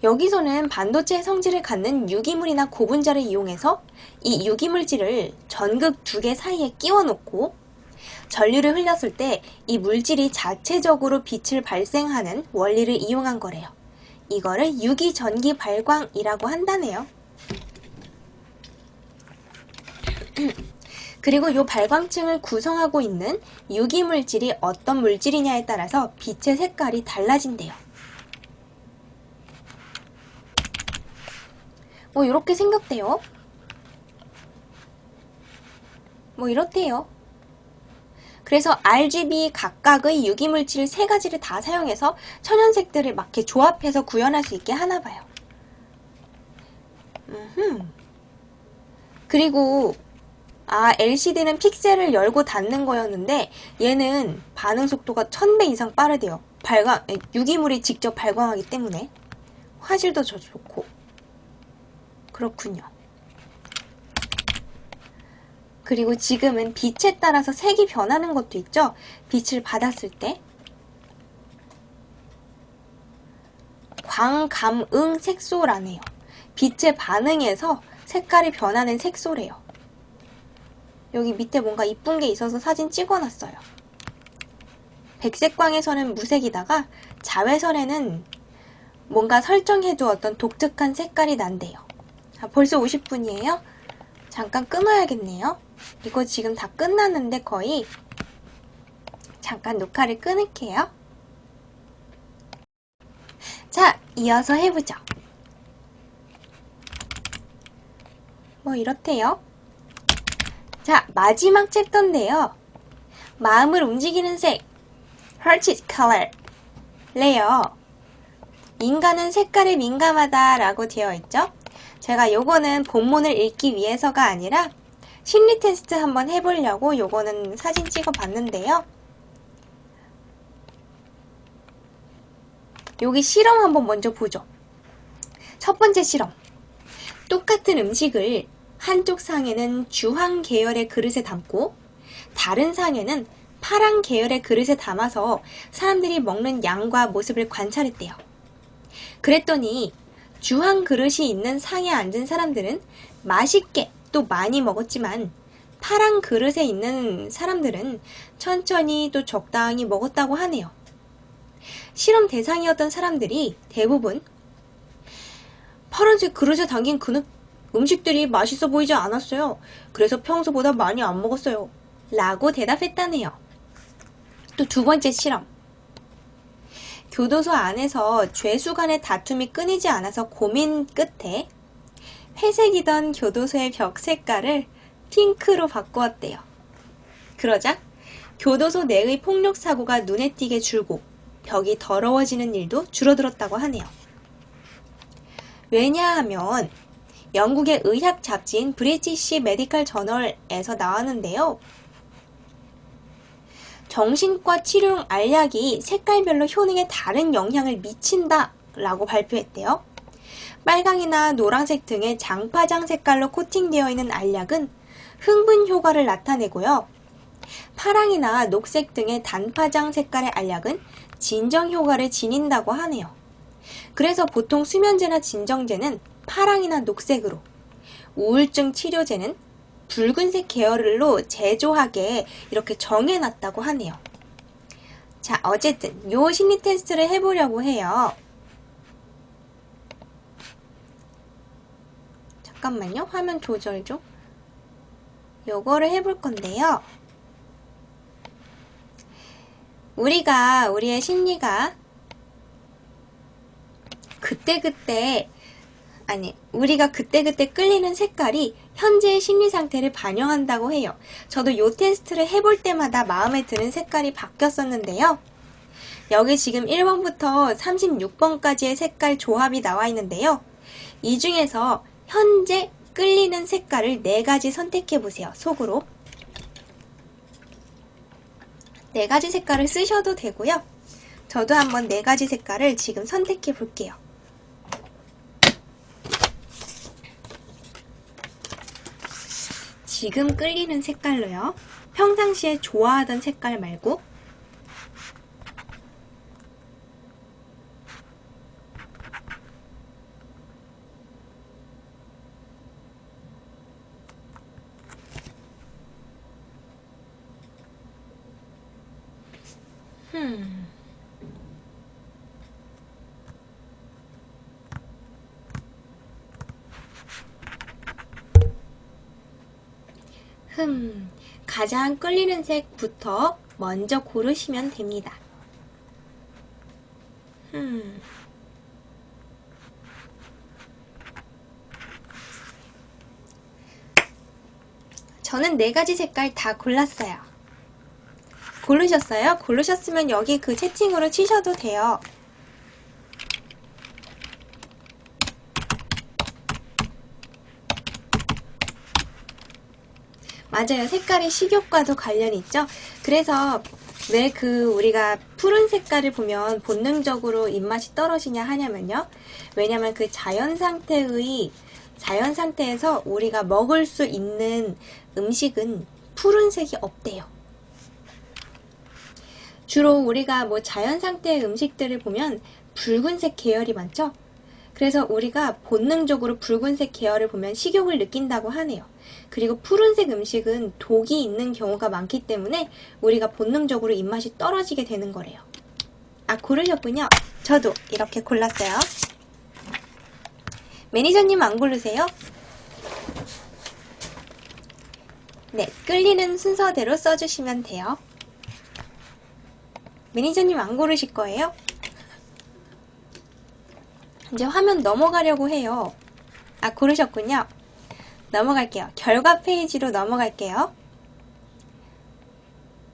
여기서는 반도체의 성질을 갖는 유기물이나 고분자를 이용해서 이 유기물질을 전극 두 개 사이에 끼워 놓고 전류를 흘렸을 때 이 물질이 자체적으로 빛을 발생하는 원리를 이용한 거래요. 이거를 유기전기 발광이라고 한다네요. 그리고 이 발광층을 구성하고 있는 유기물질이 어떤 물질이냐에 따라서 빛의 색깔이 달라진대요. 뭐 이렇게 생겼대요. 뭐 이렇대요. 그래서 RGB 각각의 유기물질 3가지를 다 사용해서 천연색들을 막 이렇게 조합해서 구현할 수 있게 하나봐요. 그리고 LCD는 픽셀을 열고 닫는 거였는데 얘는 반응 속도가 1000배 이상 빠르대요. 유기물이 직접 발광하기 때문에 화질도 더 좋고. 그렇군요. 그리고 지금은 빛에 따라서 색이 변하는 것도 있죠. 빛을 받았을 때 광감응 색소라네요. 빛에 반응해서 색깔이 변하는 색소래요. 여기 밑에 뭔가 이쁜 게 있어서 사진 찍어놨어요. 백색광에서는 무색이다가 자외선에는 뭔가 설정해두었던 독특한 색깔이 난대요. 벌써 50분이에요? 잠깐 끊어야겠네요. 이거 지금 다 끝났는데 거의. 잠깐 녹화를 끊을게요. 자, 이어서 해보죠. 뭐 이렇대요. 자, 마지막 챕터인데요. 마음을 움직이는 색, Heart Color 래요. 인간은 색깔에 민감하다 라고 되어 있죠. 제가 요거는 본문을 읽기 위해서가 아니라 심리 테스트 한번 해보려고 요거는 사진 찍어 봤는데요. 여기 실험 한번 먼저 보죠. 첫 번째 실험. 똑같은 음식을 한쪽 상에는 주황 계열의 그릇에 담고 다른 상에는 파란 계열의 그릇에 담아서 사람들이 먹는 양과 모습을 관찰했대요. 그랬더니 주황 그릇이 있는 상에 앉은 사람들은 맛있게 또 많이 먹었지만 파란 그릇에 있는 사람들은 천천히 또 적당히 먹었다고 하네요. 실험 대상이었던 사람들이 대부분 파란색 그릇에 담긴 음식들이 맛있어 보이지 않았어요. 그래서 평소보다 많이 안 먹었어요. 라고 대답했다네요. 또 두 번째 실험. 교도소 안에서 죄수 간의 다툼이 끊이지 않아서 고민 끝에 회색이던 교도소의 벽 색깔을 핑크로 바꾸었대요. 그러자 교도소 내의 폭력 사고가 눈에 띄게 줄고 벽이 더러워지는 일도 줄어들었다고 하네요. 왜냐하면 영국의 의학 잡지인 브리티시 메디컬 저널에서 나왔는데요. 정신과 치료용 알약이 색깔별로 효능에 다른 영향을 미친다 라고 발표했대요. 빨강이나 노란색 등의 장파장 색깔로 코팅되어 있는 알약은 흥분 효과를 나타내고요. 파랑이나 녹색 등의 단파장 색깔의 알약은 진정 효과를 지닌다고 하네요. 그래서 보통 수면제나 진정제는 파랑이나 녹색으로, 우울증 치료제는 붉은색 계열로 제조하게 이렇게 정해놨다고 하네요. 자, 어쨌든 요 심리 테스트를 해보려고 해요. 잠깐만요. 화면 조절 좀. 요거를 해볼 건데요. 우리의 심리가 우리가 그때그때 끌리는 색깔이 현재의 심리 상태를 반영한다고 해요. 저도 요 테스트를 해볼 때마다 마음에 드는 색깔이 바뀌었었는데요. 여기 지금 1번부터 36번까지의 색깔 조합이 나와 있는데요. 이 중에서 현재 끌리는 색깔을 4가지 선택해 보세요. 속으로. 4가지 색깔을 쓰셔도 되고요. 저도 한번 4가지 색깔을 지금 선택해 볼게요. 지금 끌리는 색깔로요. 평상시에 좋아하던 색깔 말고. 가장 끌리는 색부터 먼저 고르시면 됩니다. 저는 4가지 색깔 다 골랐어요. 고르셨어요? 고르셨으면 여기 그 채팅으로 치셔도 돼요. 맞아요. 색깔이 식욕과도 관련이 있죠. 그래서 왜 우리가 푸른 색깔을 보면 본능적으로 입맛이 떨어지냐 하냐면요. 왜냐면 그 자연 상태에서 우리가 먹을 수 있는 음식은 푸른색이 없대요. 주로 우리가 뭐 자연 상태의 음식들을 보면 붉은색 계열이 많죠? 그래서 우리가 본능적으로 붉은색 계열을 보면 식욕을 느낀다고 하네요. 그리고 푸른색 음식은 독이 있는 경우가 많기 때문에 우리가 본능적으로 입맛이 떨어지게 되는 거래요. 아, 고르셨군요. 저도 이렇게 골랐어요. 매니저님 안 고르세요? 네, 끌리는 순서대로 써주시면 돼요. 매니저님 안 고르실 거예요? 이제 화면 넘어가려고 해요. 아, 고르셨군요. 넘어갈게요. 결과 페이지로 넘어갈게요.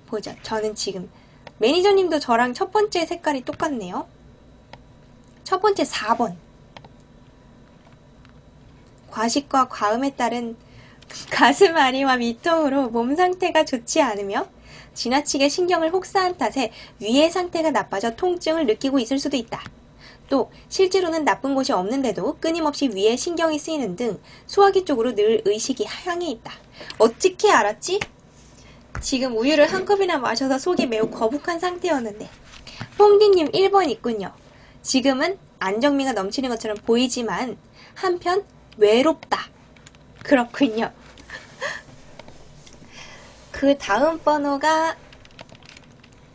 보죠. 저는 지금 매니저님도 저랑 첫 번째 색깔이 똑같네요. 첫 번째 4번. 과식과 과음에 따른 가슴 아리와 미통으로 몸 상태가 좋지 않으며 지나치게 신경을 혹사한 탓에 위의 상태가 나빠져 통증을 느끼고 있을 수도 있다. 또 실제로는 나쁜 곳이 없는데도 끊임없이 위에 신경이 쓰이는 등 소화기 쪽으로 늘 의식이 향해 있다. 어떻게 알았지? 지금 우유를 한 컵이나 마셔서 속이 매우 거북한 상태였는데. 퐁디님 1번 있군요. 지금은 안정미가 넘치는 것처럼 보이지만 한편 외롭다. 그렇군요. 그 다음 번호가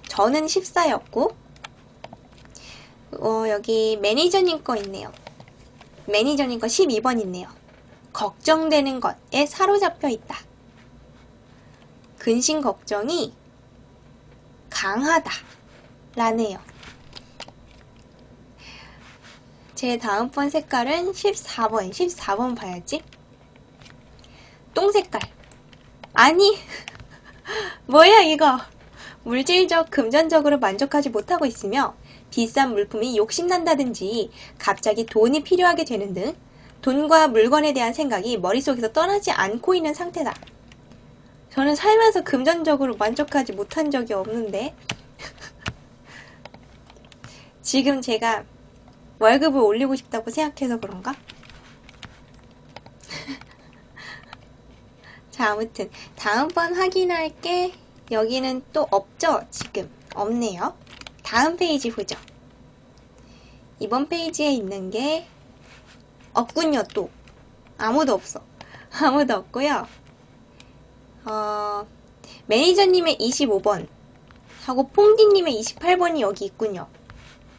저는 14였고 여기 매니저님 거 있네요. 매니저님 거 12번 있네요. 걱정되는 것에 사로잡혀 있다. 근심 걱정이 강하다 라네요. 제 다음번 색깔은 14번. 14번 봐야지. 똥 색깔. 아니 뭐야 이거. 물질적, 금전적으로 만족하지 못하고 있으며 비싼 물품이 욕심난다든지 갑자기 돈이 필요하게 되는 등 돈과 물건에 대한 생각이 머릿속에서 떠나지 않고 있는 상태다. 저는 살면서 금전적으로 만족하지 못한 적이 없는데 지금 제가 월급을 올리고 싶다고 생각해서 그런가? 자, 아무튼 다음번 확인할게. 여기는 또 없죠? 지금 없네요. 다음 페이지 보죠. 이번 페이지에 있는 게 없군요. 또 아무도 없어. 아무도 없고요. 매니저님의 25번 하고 퐁디님의 28번이 여기 있군요.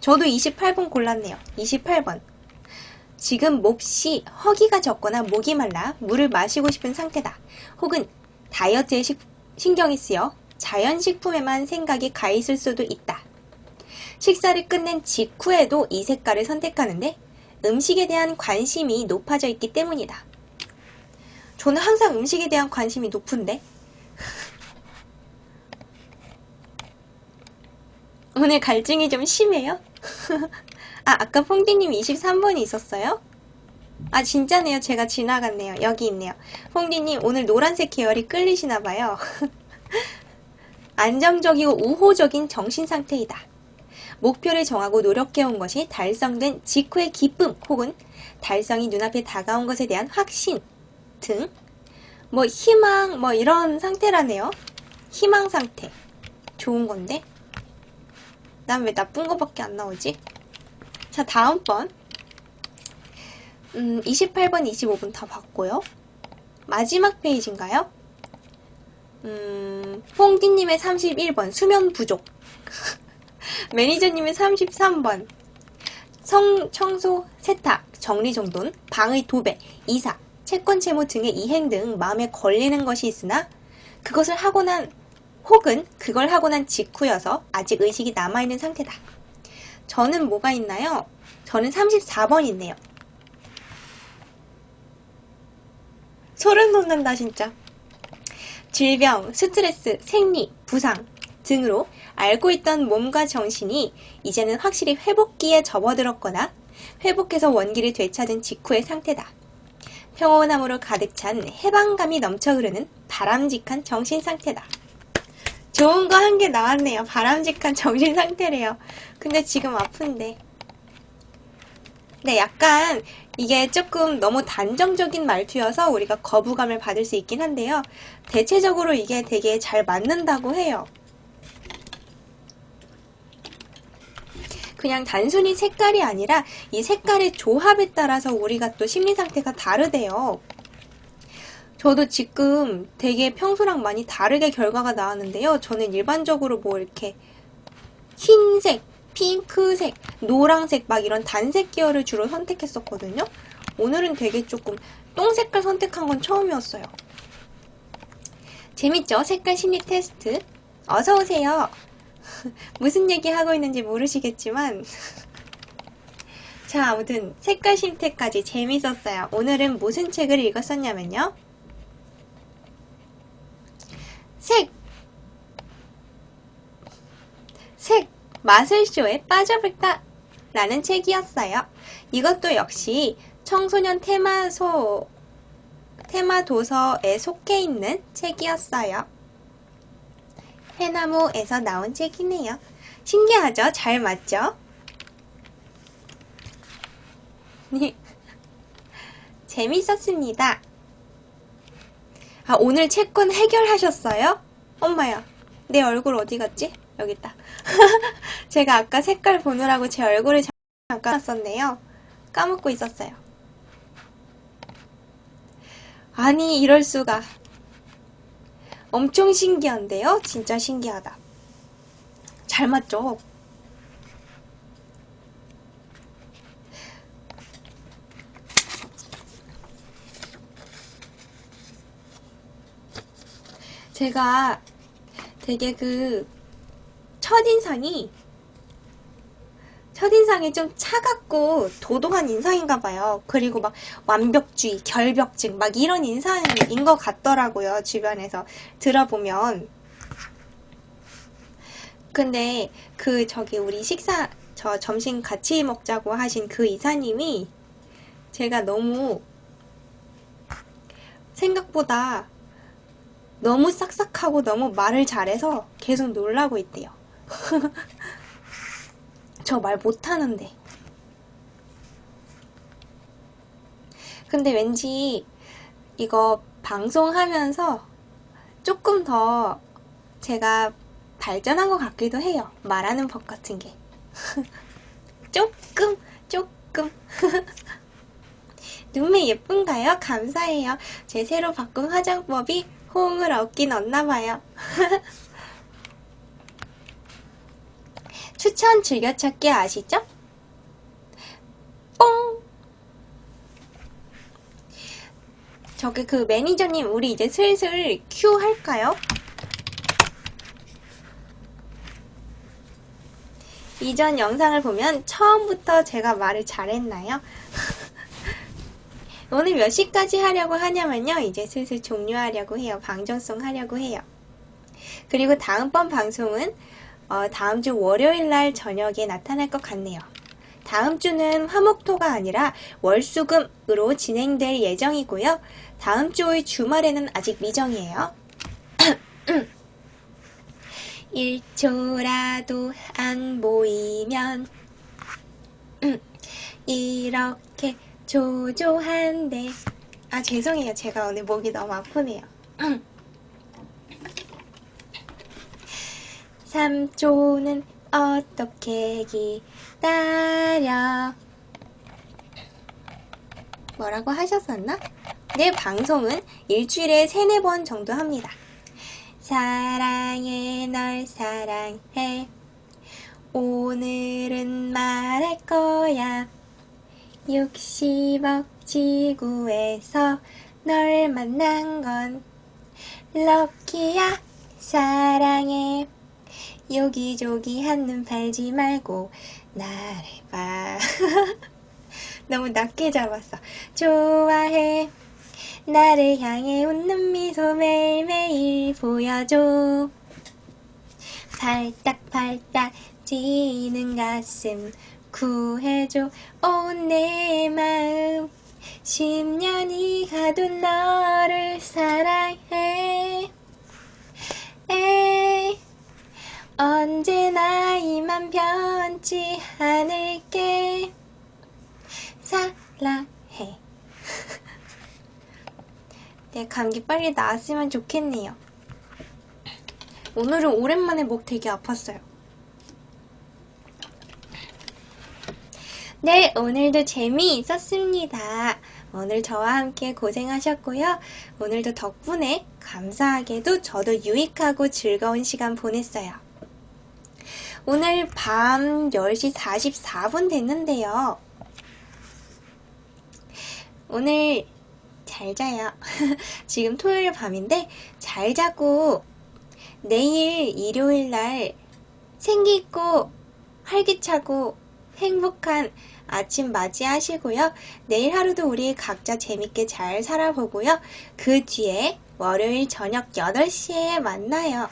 저도 28번 골랐네요. 28번. 지금 몹시 허기가 졌거나 목이 말라 물을 마시고 싶은 상태다. 혹은 다이어트에 신경이 쓰여 자연식품에만 생각이 가 있을 수도 있다. 식사를 끝낸 직후에도 이 색깔을 선택하는데 음식에 대한 관심이 높아져 있기 때문이다. 저는 항상 음식에 대한 관심이 높은데 오늘 갈증이 좀 심해요? 아까 퐁디님 23번이 있었어요? 아, 진짜네요. 제가 지나갔네요. 여기 있네요. 퐁디님 오늘 노란색 계열이 끌리시나봐요. 안정적이고 우호적인 정신상태이다. 목표를 정하고 노력해온 것이 달성된 직후의 기쁨 혹은 달성이 눈앞에 다가온 것에 대한 확신 등 희망 이런 상태라네요. 희망 상태. 좋은 건데 난 왜 나쁜 거밖에 안 나오지? 자, 다음번 28번, 25번 다 봤고요. 마지막 페이지인가요? 퐁디님의 31번 수면 부족 매니저님의 33번 청소, 세탁, 정리정돈, 방의 도배, 이사, 채권 채무 등의 이행 등 마음에 걸리는 것이 있으나 그것을 하고 난 혹은 그걸 하고 난 직후여서 아직 의식이 남아있는 상태다. 저는 뭐가 있나요? 저는 34번 있네요. 소름 돋는다 진짜. 질병, 스트레스, 생리, 부상 등으로 앓고 있던 몸과 정신이 이제는 확실히 회복기에 접어들었거나 회복해서 원기를 되찾은 직후의 상태다. 평온함으로 가득 찬 해방감이 넘쳐 흐르는 바람직한 정신 상태다. 좋은 거 한 개 나왔네요. 바람직한 정신 상태래요. 근데 지금 아픈데. 네, 약간 이게 조금 너무 단정적인 말투여서 우리가 거부감을 받을 수 있긴 한데요. 대체적으로 이게 되게 잘 맞는다고 해요. 그냥 단순히 색깔이 아니라 이 색깔의 조합에 따라서 우리가 또 심리 상태가 다르대요. 저도 지금 되게 평소랑 많이 다르게 결과가 나왔는데요. 저는 일반적으로 뭐 이렇게 흰색, 핑크색, 노란색 막 이런 단색 계열을 주로 선택했었거든요. 오늘은 되게 조금 똥색깔 선택한 건 처음이었어요. 재밌죠? 색깔 심리 테스트. 어서오세요. 무슨 얘기 하고 있는지 모르시겠지만 자, 아무튼 색깔 심리까지 재밌었어요. 오늘은 무슨 책을 읽었었냐면요. 색 마술쇼에 빠져볼까? 라는 책이었어요. 이것도 역시 청소년 테마 도서에 속해 있는 책이었어요. 해나무에서 나온 책이네요. 신기하죠? 잘 맞죠? 재밌었습니다. 아, 오늘 채권 해결하셨어요? 엄마야, 내 얼굴 어디 갔지? 여기 있다. 제가 아까 색깔 보느라고 제 얼굴을 잠깐 놨었네요. 까먹고 있었어요. 아니, 이럴 수가. 엄청 신기한데요? 진짜 신기하다. 잘 맞죠? 제가 되게 첫인상이 좀 차갑고 도도한 인상인가 봐요. 그리고 막 완벽주의, 결벽증 막 이런 인상인 것 같더라고요. 주변에서 들어보면. 근데 우리 저 점심 같이 먹자고 하신 그 이사님이 제가 너무 생각보다 너무 싹싹하고 너무 말을 잘해서 계속 놀라고 있대요. 저 말 못하는데. 근데 왠지 이거 방송하면서 조금 더 제가 발전한 것 같기도 해요. 말하는 법 같은 게. 조금. 눈매 예쁜가요? 감사해요. 제 새로 바꾼 화장법이 호응을 얻긴 얻나봐요. 추천 즐겨찾기 아시죠? 뽕! 저기 매니저님, 우리 이제 슬슬 큐 할까요? 이전 영상을 보면 처음부터 제가 말을 잘했나요? 오늘 몇 시까지 하려고 하냐면요. 이제 슬슬 종료하려고 해요. 방정송 하려고 해요. 그리고 다음번 방송은 다음 주 월요일 날 저녁에 나타날 것 같네요. 다음 주는 화목토가 아니라 월수금으로 진행될 예정이고요. 다음 주의 주말에는 아직 미정이에요. 1초라도 안 보이면 이렇게 조조한데. 아, 죄송해요. 제가 오늘 목이 너무 아프네요. 3초는 어떻게 기다려. 뭐라고 하셨었나? 내 방송은 일주일에 3-4번 정도 합니다. 사랑해, 널 사랑해. 오늘은 말할 거야. 60억 지구에서 널 만난 건 럭키야. 사랑해. 여기저기 한눈 팔지 말고 나를 봐. 너무 낮게 잡았어. 좋아해. 나를 향해 웃는 미소 매일매일 보여줘. 팔딱팔딱 뛰는 가슴 구해줘. 온 내 마음 10년이 가도 너를 사랑해. 언제나 이만 변치 않을게. 사랑해. 네, 감기 빨리 나았으면 좋겠네요. 오늘은 오랜만에 목 되게 아팠어요. 네, 오늘도 재미있었습니다. 오늘 저와 함께 고생하셨고요. 오늘도 덕분에 감사하게도 저도 유익하고 즐거운 시간 보냈어요. 오늘 밤 10시 44분 됐는데요. 오늘 잘 자요. 지금 토요일 밤인데 잘 자고 내일 일요일 날 생기있고 활기차고 행복한 아침 맞이하시고요. 내일 하루도 우리 각자 재밌게 잘 살아보고요. 그 뒤에 월요일 저녁 8시에 만나요.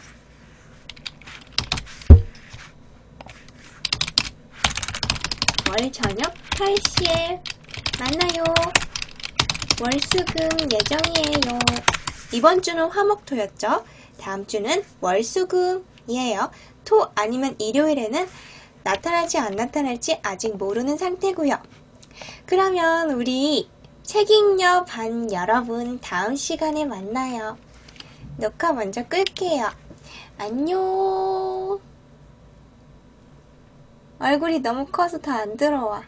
월 저녁 8시에 만나요. 월수금 예정이에요. 이번 주는 화목토였죠? 다음 주는 월수금이에요. 토 아니면 일요일에는 나타날지 안 나타날지 아직 모르는 상태고요. 그러면 우리 책읽녀 반 여러분 다음 시간에 만나요. 녹화 먼저 끌게요. 안녕. 얼굴이 너무 커서 다 안 들어와.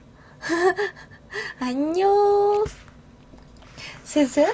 안녕. 스스